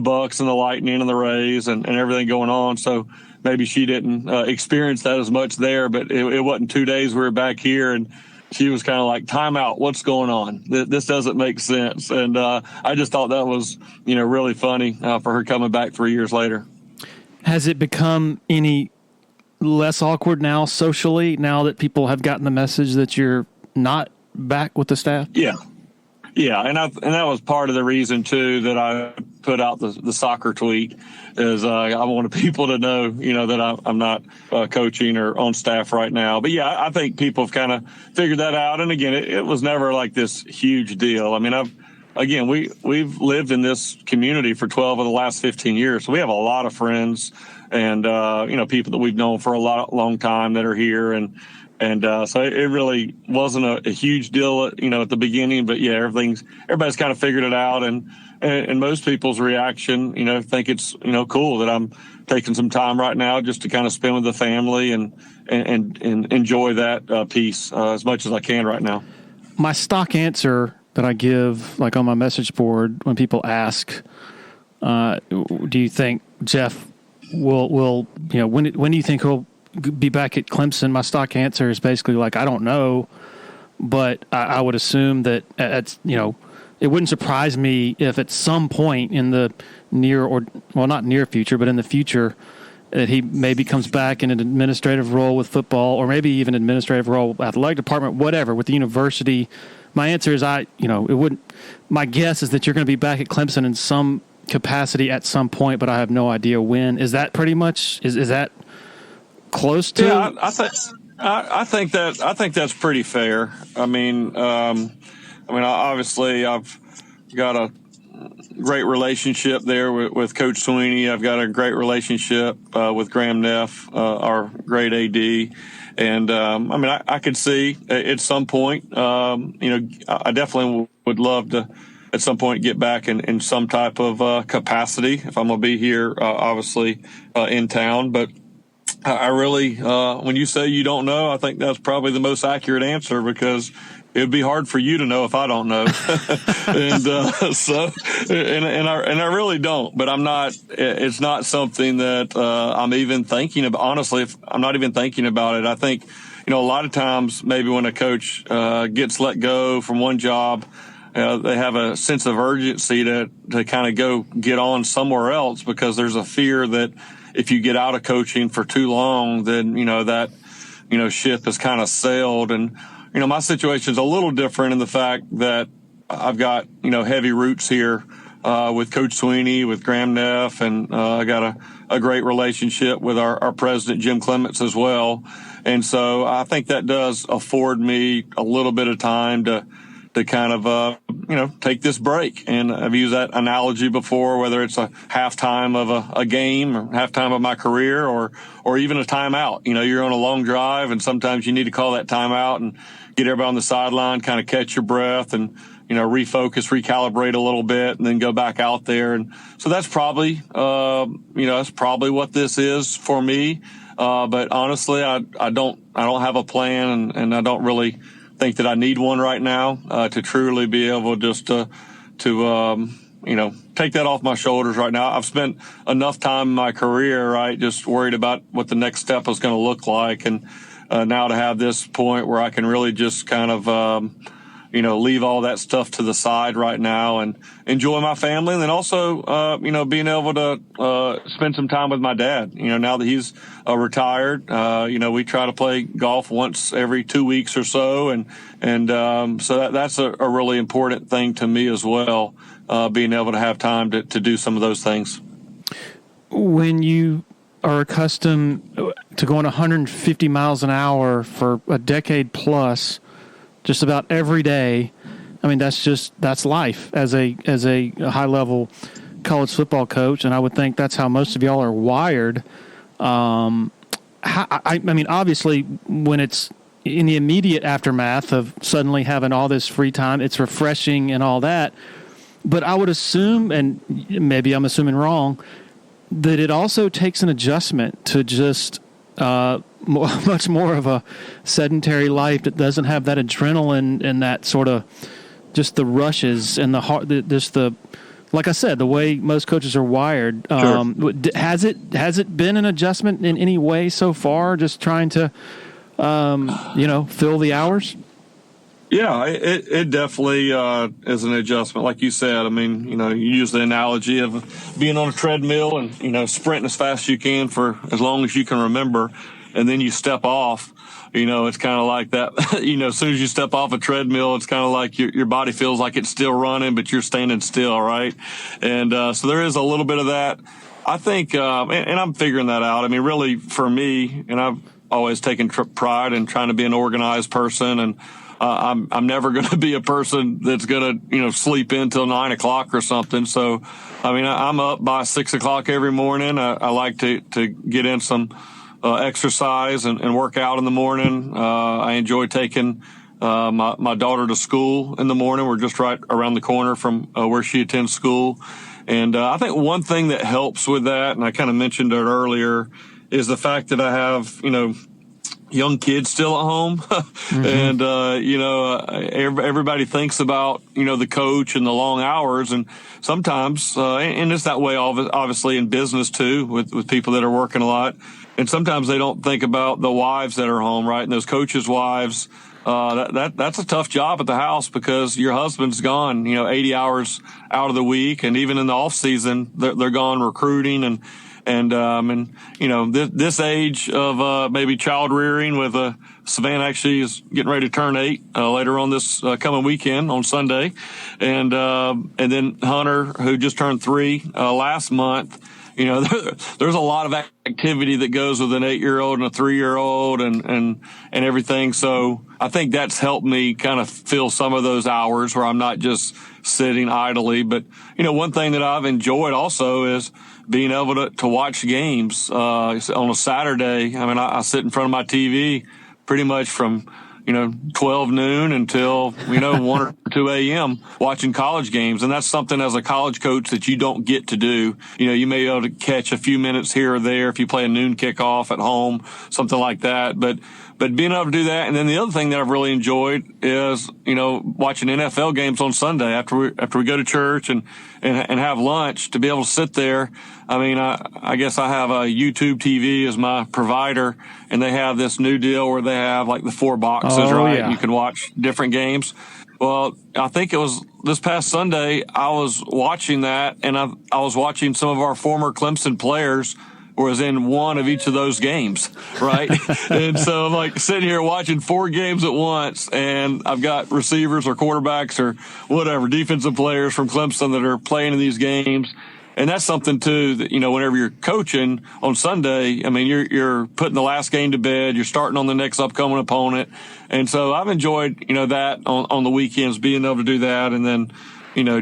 Bucks and the Lightning and the Rays and everything going on. So maybe she didn't experience that as much there, but it wasn't 2 days we were back here, and she was kind of like, time out, what's going on? This doesn't make sense. And I just thought that was, really funny for her coming back 3 years later. Has it become any less awkward now socially, now that people have gotten the message that you're not back with the staff? Yeah. And that was part of the reason too that I put out the soccer tweet is I wanted people to know, that I'm not coaching or on staff right now. But yeah, I think people have kind of figured that out. And again, it was never like this huge deal. I mean, we've lived in this community for 12 of the last 15 years. So we have a lot of friends and, people that we've known for a long time that are here. And so it really wasn't a huge deal, at the beginning, but yeah, everybody's kind of figured it out. And most people's reaction, think it's, cool that I'm taking some time right now just to kind of spend with the family and enjoy that piece as much as I can right now. My stock answer that I give, on my message board, when people ask, do you think Jeff will when do you think he'll be back at Clemson? My stock answer is basically I don't know, but I would assume that it's, it wouldn't surprise me if at some point in the near not near future, but in the future, that he maybe comes back in an administrative role with football, or maybe even administrative role, athletic department, whatever, with the university. My answer is it wouldn't. My guess is that you're going to be back at Clemson in some capacity at some point, but I have no idea when. Is that pretty much is that close to? Yeah, I think that's pretty fair. I mean, obviously I've got a great relationship there with Coach Sweeney. I've got a great relationship with Graham Neff, our great AD. And, I could see at some point, I definitely would love to at some point get back in some type of capacity if I'm going to be here, obviously, in town. But I really, when you say you don't know, I think that's probably the most accurate answer, because it would be hard for you to know if I don't know. And I really don't, but it's not something that I'm even thinking about. Honestly, I'm not even thinking about it. I think, a lot of times maybe when a coach gets let go from one job, they have a sense of urgency to kind of go get on somewhere else, because there's a fear that if you get out of coaching for too long, then, that, ship has kind of sailed. And, my situation is a little different in the fact that I've got, heavy roots here with Coach Sweeney, with Graham Neff, and I got a great relationship with our president, Jim Clements, as well. And so I think that does afford me a little bit of time to kind of, take this break. And I've used that analogy before, whether it's a halftime of a game, or halftime of my career, or even a timeout. You're on a long drive, and sometimes you need to call that timeout and get everybody on the sideline, kind of catch your breath and, refocus, recalibrate a little bit, and then go back out there. And so that's probably, that's probably what this is for me. But honestly, I don't have a plan, and I don't really think that I need one right now to truly be able just to take that off my shoulders right now. I've spent enough time in my career, right, just worried about what the next step is going to look like. And now to have this point where I can really just kind of, leave all that stuff to the side right now and enjoy my family. And then also, being able to spend some time with my dad. Now that he's retired, we try to play golf once every 2 weeks or so. And so that's a really important thing to me as well, being able to have time to do some of those things. When you are accustomed to going 150 miles an hour for a decade plus, just about every day, that's life as a high level college football coach, and I would think that's how most of y'all are wired. Obviously, when it's in the immediate aftermath of suddenly having all this free time, it's refreshing and all that. But I would assume, and maybe I'm assuming wrong, that it also takes an adjustment to just much more of a sedentary life that doesn't have that adrenaline and that sort of just the rushes and the heart, like I said, the way most coaches are wired. Sure. Has it been an adjustment in any way so far? Just trying to, fill the hours. Yeah, it definitely is an adjustment. Like you said, you use the analogy of being on a treadmill and, sprinting as fast as you can for as long as you can remember. And then you step off, it's kind of like that, as soon as you step off a treadmill, it's kind of like your body feels like it's still running, but you're standing still, right? And so there is a little bit of that. I think, and I'm figuring that out. Really for me, and I've always taken pride in trying to be an organized person, and I'm never going to be a person that's going to, sleep in till 9 o'clock or something. So, I'm up by 6 o'clock every morning. I like to get in some exercise and work out in the morning. I enjoy taking my daughter to school in the morning. We're just right around the corner from where she attends school. And I think one thing that helps with that, and I kind of mentioned it earlier, is the fact that I have, young kids still at home. Mm-hmm. And, everybody thinks about, the coach and the long hours. And sometimes, and it's that way, obviously, in business, too, with people that are working a lot. And sometimes they don't think about the wives that are home, right? And those coaches' wives, that's a tough job at the house because your husband's gone, 80 hours out of the week. And even in the off season, they're gone recruiting And this age of maybe child rearing with Savannah actually is getting ready to turn 8 later on this coming weekend on Sunday. And then Hunter, who just turned 3 last month. There's a lot of activity that goes with an 8-year-old and a 3-year-old and everything. So I think that's helped me kind of fill some of those hours where I'm not just sitting idly. But, one thing that I've enjoyed also is being able to watch games on a Saturday. I mean, I sit in front of my TV pretty much from 12 noon until, 1 or 2 a.m. watching college games. And that's something as a college coach that you don't get to do. You may be able to catch a few minutes here or there if you play a noon kickoff at home, something like that. But being able to do that. And then the other thing that I've really enjoyed is, watching NFL games on Sunday after we go to church and have lunch, to be able to sit there. I mean, I guess I have a YouTube TV as my provider, and they have this new deal where they have like the 4 boxes, right? Yeah. You can watch different games. Well, I think it was this past Sunday, I was watching that, and I was watching some of our former Clemson players was in one of each of those games, right? And so I'm like sitting here watching 4 games at once, and I've got receivers or quarterbacks or whatever, defensive players from Clemson that are playing in these games. And that's something too that, whenever you're coaching on Sunday, I mean, you're putting the last game to bed, you're starting on the next upcoming opponent. And so I've enjoyed, that on the weekends, being able to do that. And then,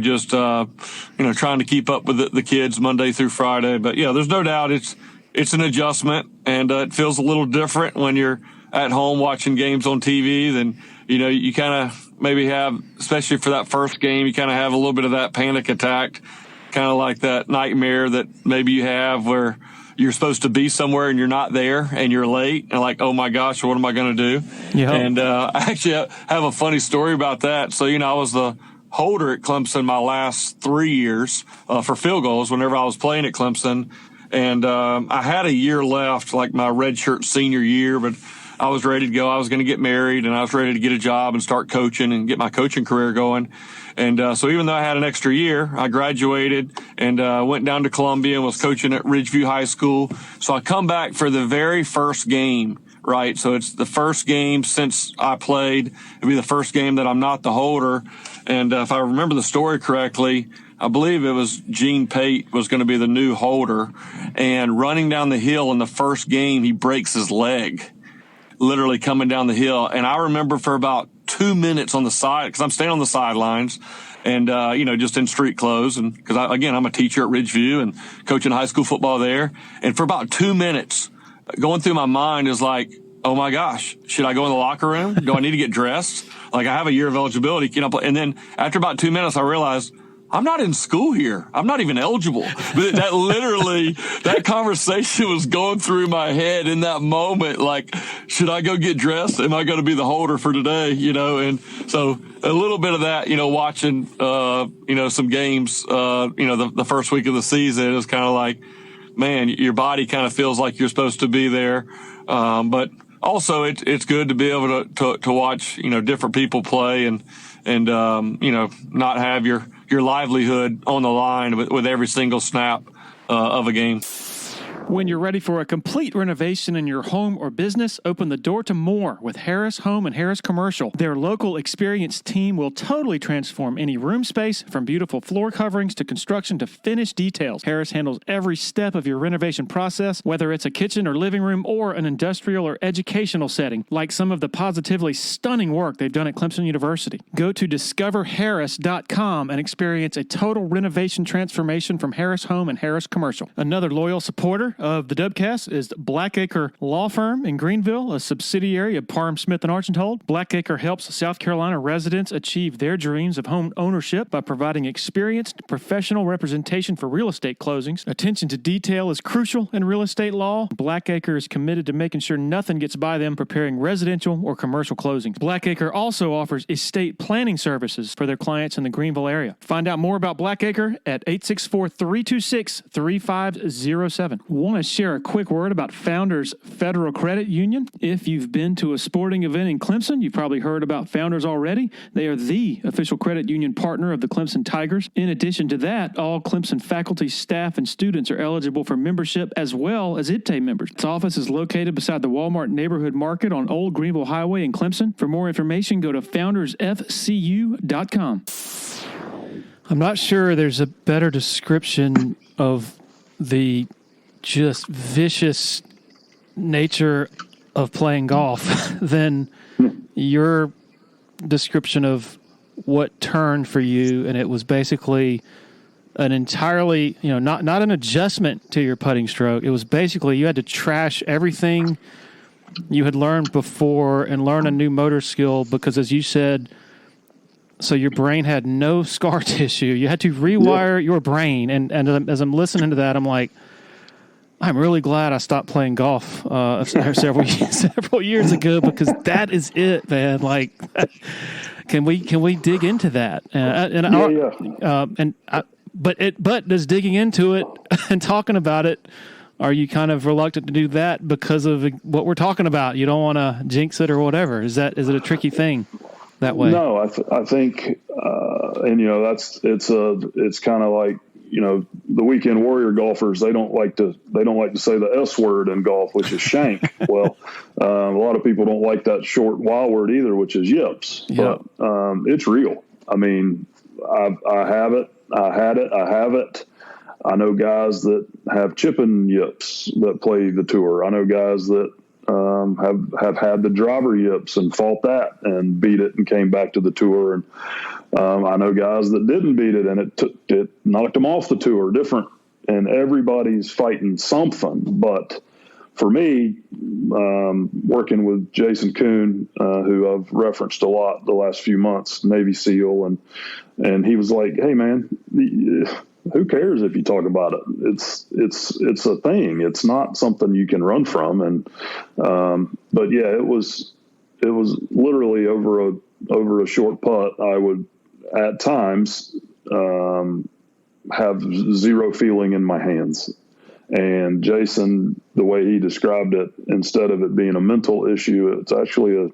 just, trying to keep up with the kids Monday through Friday. But yeah, there's no doubt it's an adjustment, and it feels a little different when you're at home watching games on TV than, you kind of maybe have, especially for that first game, you kind of have a little bit of that panic attack, kind of like that nightmare that maybe you have where you're supposed to be somewhere and you're not there and you're late and like, oh my gosh, what am I going to do? Yeah. And I actually have a funny story about that. So, I was the holder at Clemson my last 3 years for field goals whenever I was playing at Clemson. And I had a year left, like my redshirt senior year, but I was ready to go. I was going to get married, and I was ready to get a job and start coaching and get my coaching career going. And so even though I had an extra year, I graduated and went down to Columbia and was coaching at Ridgeview High School. So I come back for the very first game, right? So it's the first game since I played. It'll be the first game that I'm not the holder. And if I remember the story correctly, I believe it was Gene Pate was going to be the new holder. And running down the hill in the first game, he breaks his leg, literally coming down the hill. And I remember for about 2 minutes on the side, because I'm staying on the sidelines and, just in street clothes. And because, I'm a teacher at Ridgeview and coaching high school football there. And for about 2 minutes, going through my mind is like, oh my gosh, should I go in the locker room? Do I need to get dressed? Like, I have a year of eligibility. And then after about 2 minutes, I realized I'm not in school here. I'm not even eligible. But that conversation was going through my head in that moment. Like, should I go get dressed? Am I going to be the holder for today? And so a little bit of that, watching, some games, the first week of the season is kind of like, man, your body kind of feels like you're supposed to be there. But also it's good to be able to watch, different people play and not have your livelihood on the line with every single snap of a game. When you're ready for a complete renovation in your home or business, open the door to more with Harris Home and Harris Commercial. Their local experienced team will totally transform any room space, from beautiful floor coverings to construction to finished details. Harris handles every step of your renovation process, whether it's a kitchen or living room or an industrial or educational setting, like some of the positively stunning work they've done at Clemson University. Go to discoverharris.com and experience a total renovation transformation from Harris Home and Harris Commercial. Another loyal supporter of the Dubcast is Blackacre Law Firm in Greenville, a subsidiary of Parham Smith & Archambault. Blackacre helps South Carolina residents achieve their dreams of home ownership by providing experienced professional representation for real estate closings. Attention to detail is crucial in real estate law. Blackacre is committed to making sure nothing gets by them preparing residential or commercial closings. Blackacre also offers estate planning services for their clients in the Greenville area. Find out more about Blackacre at 864-326-3507. want to share a quick word about Founders Federal Credit Union. If you've been to a sporting event in Clemson, you've probably heard about Founders already. They are the official credit union partner of the Clemson Tigers. In addition to that, all Clemson faculty, staff, and students are eligible for membership as well as IPTAY members. Its office is located beside the Walmart Neighborhood Market on Old Greenville Highway in Clemson. For more information, go to foundersfcu.com. I'm not sure there's a better description of the just vicious nature of playing golf than your description of what turned for you. And it was basically an entirely, not an adjustment to your putting stroke. It was basically you had to trash everything you had learned before and learn a new motor skill because, as you said, so your brain had no scar tissue. You had to rewire your brain. And as I'm listening to that, I'm like, I'm really glad I stopped playing golf several years ago because that is it, man. Like, can we dig into that? But does digging into it and talking about it, are you kind of reluctant to do that because of what we're talking about? You don't want to jinx it or whatever. Is it a tricky thing that way? No, I think, it's kind of like, the weekend warrior golfers, they don't like to say the S word in golf, which is shank. Well, a lot of people don't like that short Y word either, which is yips. Yeah. But it's real. I mean, I have it. I had it. I have it. I know guys that have chipping yips that play the tour. I know guys that have had the driver yips and fought that and beat it and came back to the tour. And I know guys that didn't beat it and it knocked them off the tour. Different, and everybody's fighting something. But for me, working with Jason Kuhn, who I've referenced a lot the last few months, Navy SEAL, and he was like, "Hey, man, who cares if you talk about it? It's a thing. It's not something you can run from." And but yeah, it was literally over a short putt. I would at times have zero feeling in my hands. And Jason, the way he described it, instead of it being a mental issue, it's actually a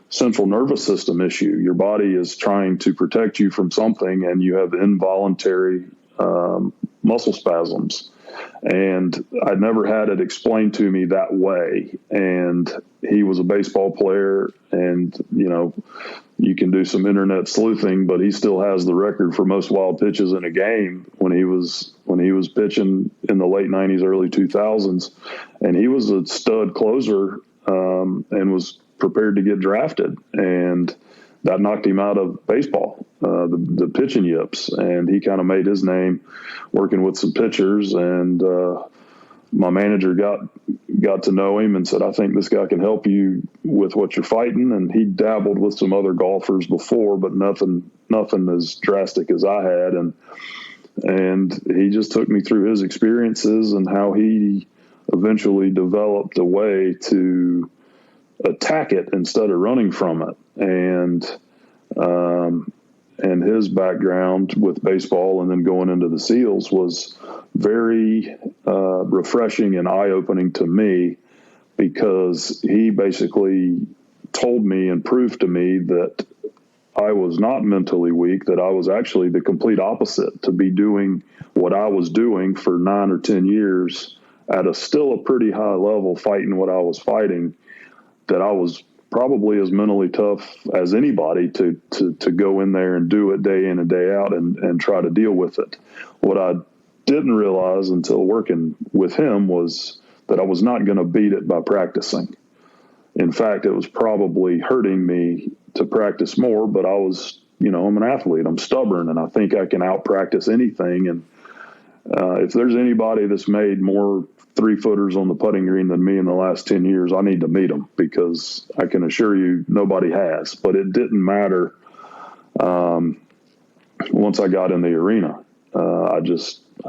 central nervous system issue. Your body is trying to protect you from something, and you have involuntary muscle spasms. And I'd never had it explained to me that way. And he was a baseball player, and, you can do some internet sleuthing, but he still has the record for most wild pitches in a game when he was pitching in the late 90s, early 2000s. And he was a stud closer, and was prepared to get drafted. And that knocked him out of baseball, the pitching yips. And he kind of made his name working with some pitchers. And my manager got to know him and said, "I think this guy can help you with what you're fighting." And he dabbled with some other golfers before, but nothing as drastic as I had. And he just took me through his experiences and how he eventually developed a way to attack it instead of running from it. And his background with baseball and then going into the SEALs was very refreshing and eye-opening to me, because he basically told me and proved to me that I was not mentally weak, that I was actually the complete opposite, to be doing what I was doing for 9 or 10 years at still a pretty high level, fighting what I was fighting, that I was probably as mentally tough as anybody to go in there and do it day in and day out and try to deal with it. What I didn't realize until working with him was that I was not going to beat it by practicing. In fact, it was probably hurting me to practice more, but I was, I'm an athlete, I'm stubborn, and I think I can out practice anything. And if there's anybody that's made more 3-footers on the putting green than me in the last 10 years, I need to meet them, because I can assure you nobody has. But it didn't matter. Once I got in the arena, I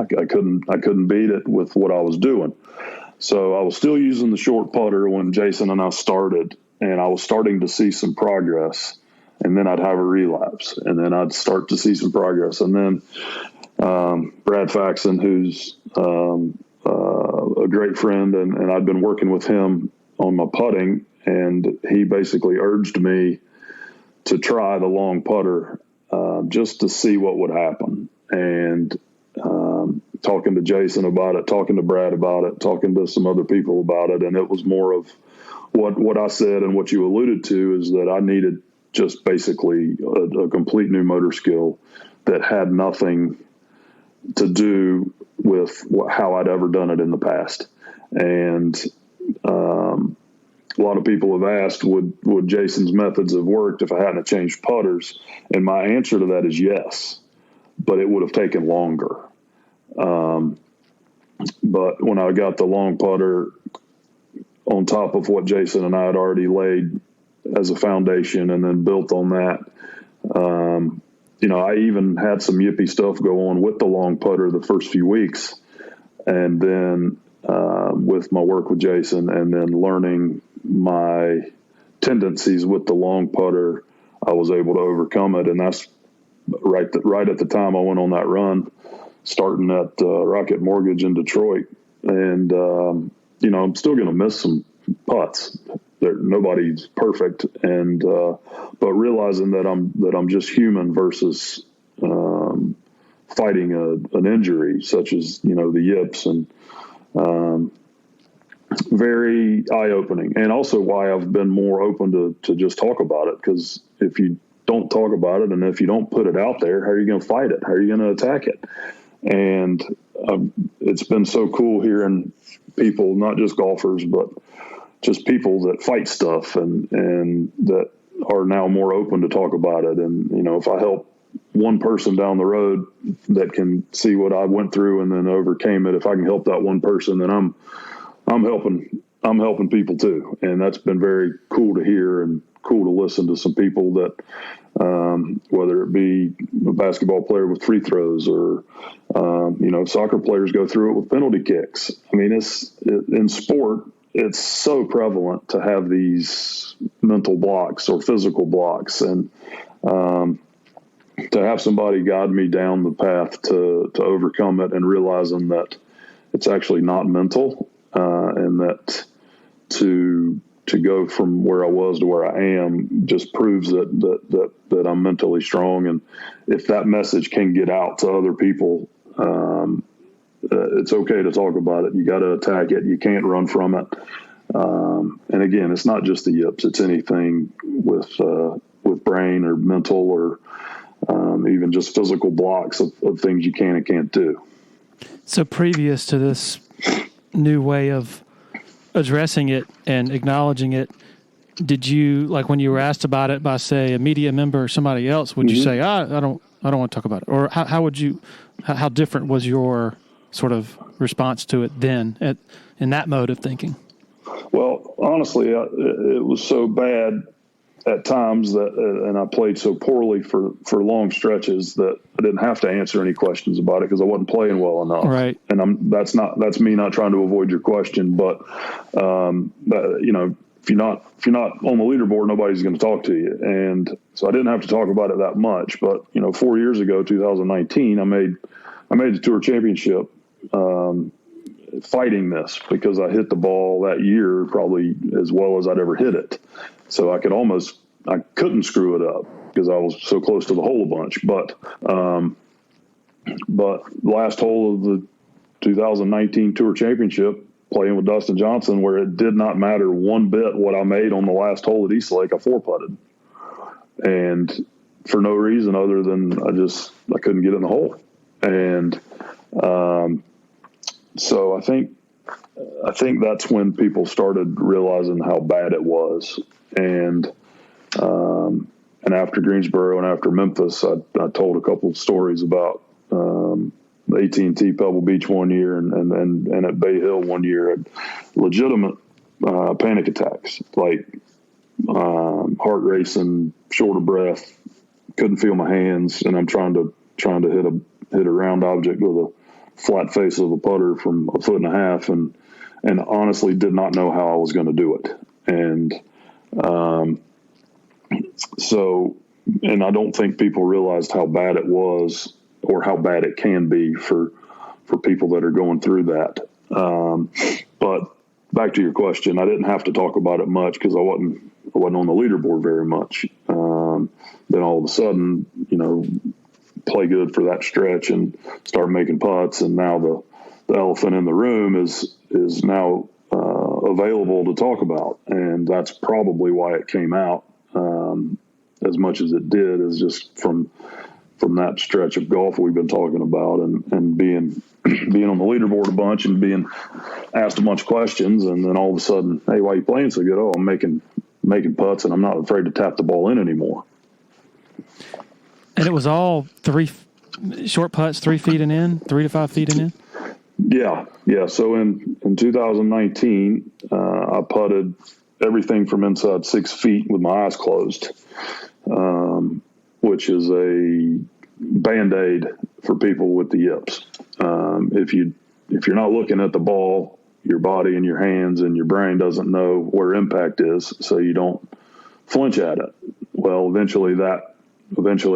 couldn't beat it with what I was doing. So I was still using the short putter when Jason and I started, and I was starting to see some progress, and then I'd have a relapse, and then I'd start to see some progress. And then Brad Faxon, who's a great friend, and I'd been working with him on my putting, and he basically urged me to try the long putter just to see what would happen. And talking to Jason about it, talking to Brad about it, talking to some other people about it, and it was more of what I said and what you alluded to, is that I needed just basically a complete new motor skill that had nothing to do with how I'd ever done it in the past. And a lot of people have asked, would Jason's methods have worked if I hadn't changed putters? And my answer to that is yes, but it would have taken longer. But when I got the long putter on top of what Jason and I had already laid as a foundation and then built on that, I even had some yippy stuff go on with the long putter the first few weeks. And then with my work with Jason and then learning my tendencies with the long putter, I was able to overcome it. And that's right at the time I went on that run, starting at Rocket Mortgage in Detroit. And, I'm still going to miss some putts. Nobody's perfect. And, but realizing that I'm just human versus fighting an injury such as, the yips, and very eye-opening, and also why I've been more open to just talk about it. Because if you don't talk about it and if you don't put it out there, how are you going to fight it? How are you going to attack it? And it's been so cool hearing people, not just golfers, but just people that fight stuff and that are now more open to talk about it. And, if I help one person down the road that can see what I went through and then overcame it, if I can help that one person, then I'm helping people too. And that's been very cool to hear and cool to listen to some people that, whether it be a basketball player with free throws or, soccer players go through it with penalty kicks. I mean, in sport, it's so prevalent to have these mental blocks or physical blocks. And, to have somebody guide me down the path to overcome it, and realizing that it's actually not mental, and that to go from where I was to where I am just proves that I'm mentally strong. And if that message can get out to other people, it's okay to talk about it. You got to attack it. You can't run from it. And again, it's not just the yips. It's anything with brain or mental or even just physical blocks of things you can and can't do. So previous to this new way of addressing it and acknowledging it, did you, like when you were asked about it by, say, a media member or somebody else, would you say, I don't want to talk about it? Or how different was your sort of response to it then in that mode of thinking? Well, honestly, it was so bad at times that, and I played so poorly for long stretches that I didn't have to answer any questions about it because I wasn't playing well enough. Right. And that's me not trying to avoid your question, but if you're not on the leaderboard, nobody's going to talk to you. And so I didn't have to talk about it that much. But 4 years ago, 2019, I made the Tour Championship fighting this because I hit the ball that year probably as well as I'd ever hit it. So I couldn't screw it up because I was so close to the hole a bunch. But last hole of the 2019 Tour Championship, playing with Dustin Johnson, where it did not matter one bit what I made on the last hole at East Lake, I 4-putted. And for no reason other than I couldn't get in the hole. And so I think that's when people started realizing how bad it was. And after Greensboro and after Memphis, I told a couple of stories about the AT&T Pebble Beach one year and at Bay Hill one year, had legitimate panic attacks, like heart racing, short of breath, couldn't feel my hands, and I'm trying to hit a round object with a flat face of a putter from 1.5 feet, and honestly did not know how I was going to do it. And and I don't think people realized how bad it was or how bad it can be for people that are going through that. But back to your question, I didn't have to talk about it much because I wasn't on the leaderboard very much. Then all of a sudden, play good for that stretch and start making putts, and now the elephant in the room is now available to talk about, and that's probably why it came out as much as it did, is just from that stretch of golf we've been talking about, and being on the leaderboard a bunch and being asked a bunch of questions, and then all of a sudden, hey, why are you playing so good? Oh, I'm making putts, and I'm not afraid to tap the ball in anymore. And it was all 3 short putts, 3 feet and in, 3 to 5 feet and in? Yeah. So in 2019, I putted everything from inside 6 feet with my eyes closed, which is a Band-Aid for people with the yips. If you're not looking at the ball, your body and your hands and your brain doesn't know where impact is, so you don't flinch at it. Well, eventually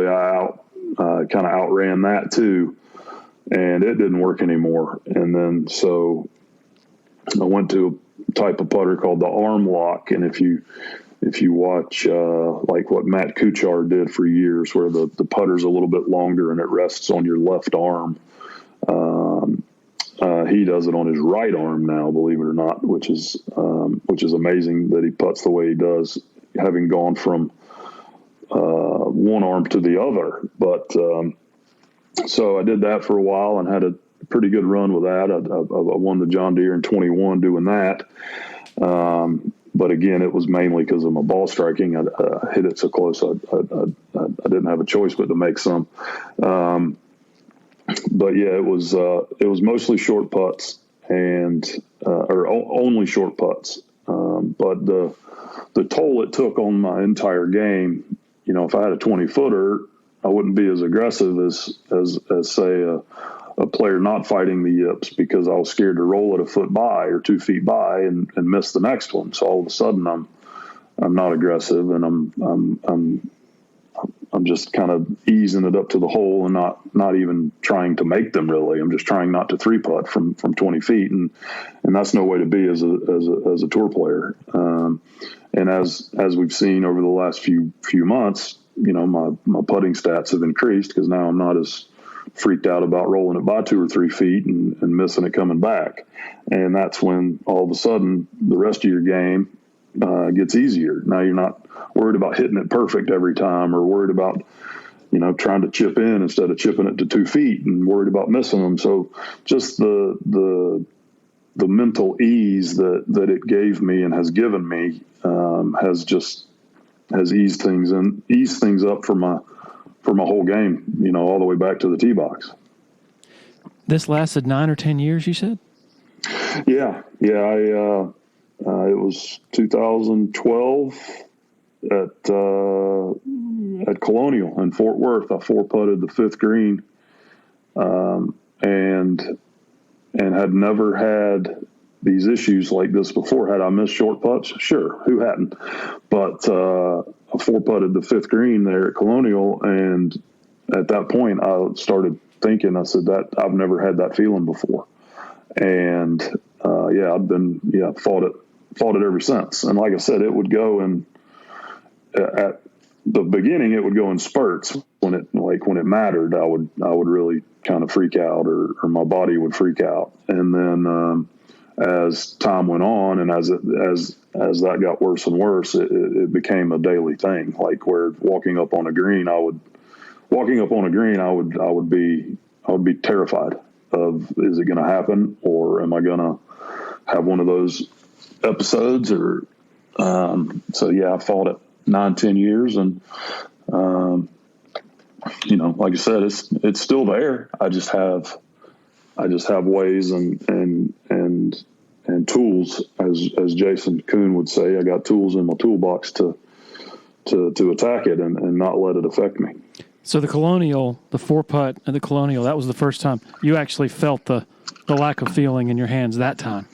I kind of outran that too, and it didn't work anymore. And then so I went to a type of putter called the arm lock, and if you watch like what Matt Kuchar did for years, where the putter's a little bit longer and it rests on your left arm, he does it on his right arm now, believe it or not, which is amazing that he putts the way he does, having gone from one arm to the other. But so I did that for a while and had a pretty good run with that. I won the John Deere in 21 doing that. But again, it was mainly because of my ball striking. I hit it so close, I didn't have a choice but to make some. But yeah, it was mostly short putts or only short putts. But the toll it took on my entire game, if I had a 20-footer, I wouldn't be as aggressive as say a player not fighting the yips, because I was scared to roll it a foot by or 2 feet by and miss the next one. So all of a sudden I'm not aggressive, and I'm just kind of easing it up to the hole and not even trying to make them really. I'm just trying not to 3-putt from 20 feet. And that's no way to be as a tour player. And as we've seen over the last few months, my putting stats have increased because now I'm not as freaked out about rolling it by 2 or 3 feet and missing it coming back. And that's when all of a sudden the rest of your game gets easier. Now you're not worried about hitting it perfect every time, or worried about, trying to chip in instead of chipping it to 2 feet and worried about missing them. So just the mental ease that it gave me and has given me has eased things up for my whole game, all the way back to the tee box. This lasted 9 or 10 years, you said? Yeah. It was 2012 at Colonial in Fort Worth. I 4-putted the 5th green, and had never had these issues like this before. Had I missed short putts? Sure, who hadn't? But I 4-putted the 5th green there at Colonial, and at that point I started thinking, I said, that I've never had that feeling before. And I've been fought it ever since. And like I said, it would go at the beginning, it would go in spurts. When it mattered, I would really kind of freak out, or my body would freak out. And then as time went on, and as that got worse and worse, it became a daily thing. Like where walking up on a green, I would be terrified of, is it going to happen, or am I going to have one of those episodes? Or I fought it 9-10 years, and like I said, it's still there. I just have ways and tools, as Jason Kuhn would say. I got tools in my toolbox to attack it and not let it affect me. So the 4-putt at the Colonial, that was the first time you actually felt the lack of feeling in your hands that time.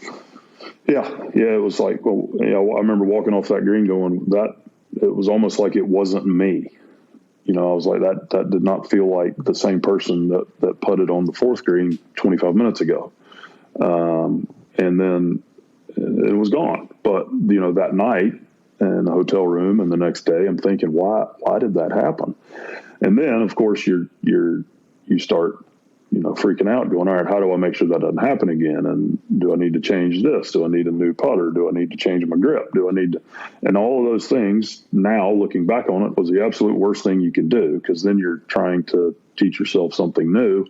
Yeah, it was like, I remember walking off that green going, that it was almost like it wasn't me. I was like, that did not feel like the same person that putted on the 4th green 25 minutes ago. And then it was gone. But, that night in the hotel room and the next day, I'm thinking, why did that happen? And then, of course, you start, freaking out, going, all right, how do I make sure that doesn't happen again? And do I need to change this? Do I need a new putter? Do I need to change my grip? Do I need to, and all of those things now looking back on it was the absolute worst thing you could do, because then you're trying to teach yourself something new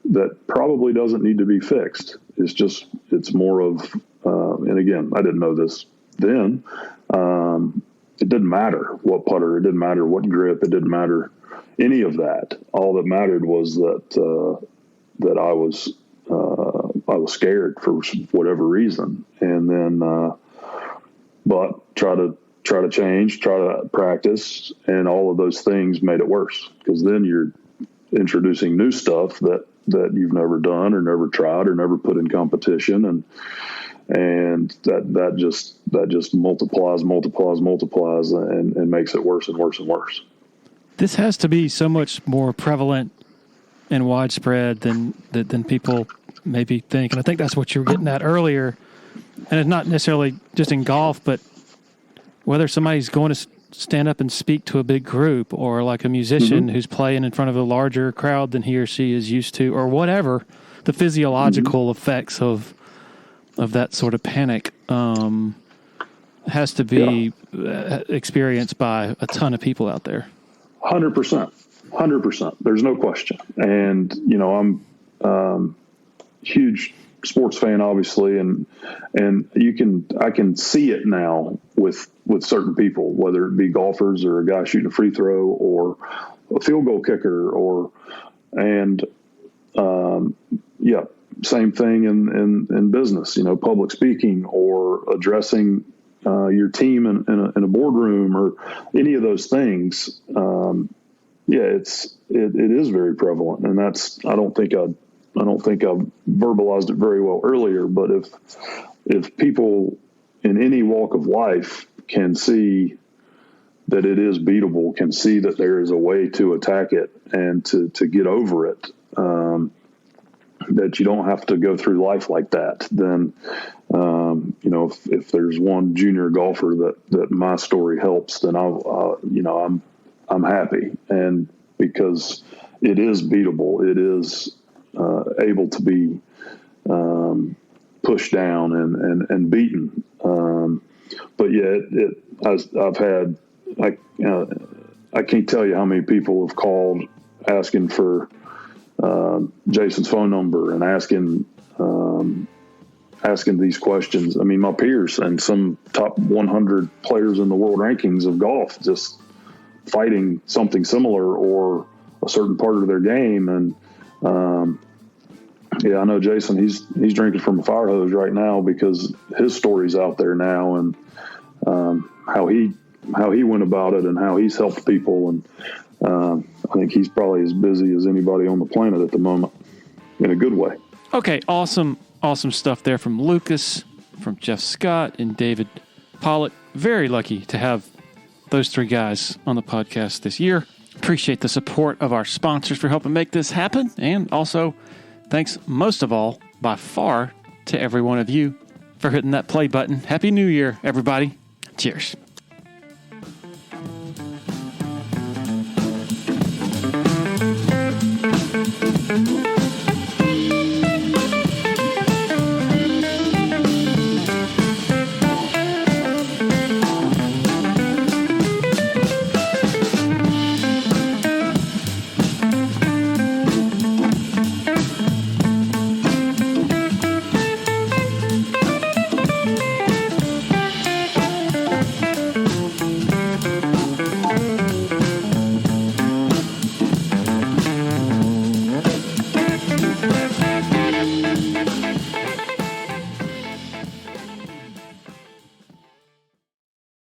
that probably doesn't need to be fixed. It's more of, and again, I didn't know this then. It didn't matter what putter, it didn't matter what grip, it didn't matter any of that. All that mattered was that I was scared for whatever reason. And then, but try to change, try to practice, and all of those things made it worse, because then you're introducing new stuff that you've never done or never tried or never put in competition. And that just multiplies and makes it worse and worse and worse. This has to be so much more prevalent and widespread than people maybe think. And I think that's what you were getting at earlier. And it's not necessarily just in golf, but whether somebody's going to stand up and speak to a big group, or like a musician who's playing in front of a larger crowd than he or she is used to, or whatever, the physiological effects of that sort of panic has to be experienced by a ton of people out there. 100%. There's no question. And, I'm huge sports fan, obviously. And I can see it now with certain people, whether it be golfers or a guy shooting a free throw or a field goal kicker same thing in business, public speaking or addressing your team in a boardroom or any of those things. It is very prevalent, and I don't think I verbalized it very well earlier, but if people in any walk of life can see that it is beatable, can see that there is a way to attack it and to get over it, that you don't have to go through life like that, then, if there's one junior golfer that my story helps, then I'm happy. And because it is beatable, it is able to be pushed down and beaten. But I've had, I can't tell you how many people have called asking for Jason's phone number and asking these questions. I mean, my peers and some top 100 players in the world rankings of golf just fighting something similar or a certain part of their game. And I know Jason, he's drinking from a fire hose right now because his story's out there now, and how he went about it and how he's helped people. And I think he's probably as busy as anybody on the planet at the moment, in a good way. Okay, awesome stuff there from Lucas, from Jeff Scott, and David Pollack. Very lucky to have those three guys on the podcast this year. Appreciate the support of our sponsors for helping make this happen. And also, thanks most of all, by far, to every one of you for hitting that play button. Happy New Year, everybody. Cheers.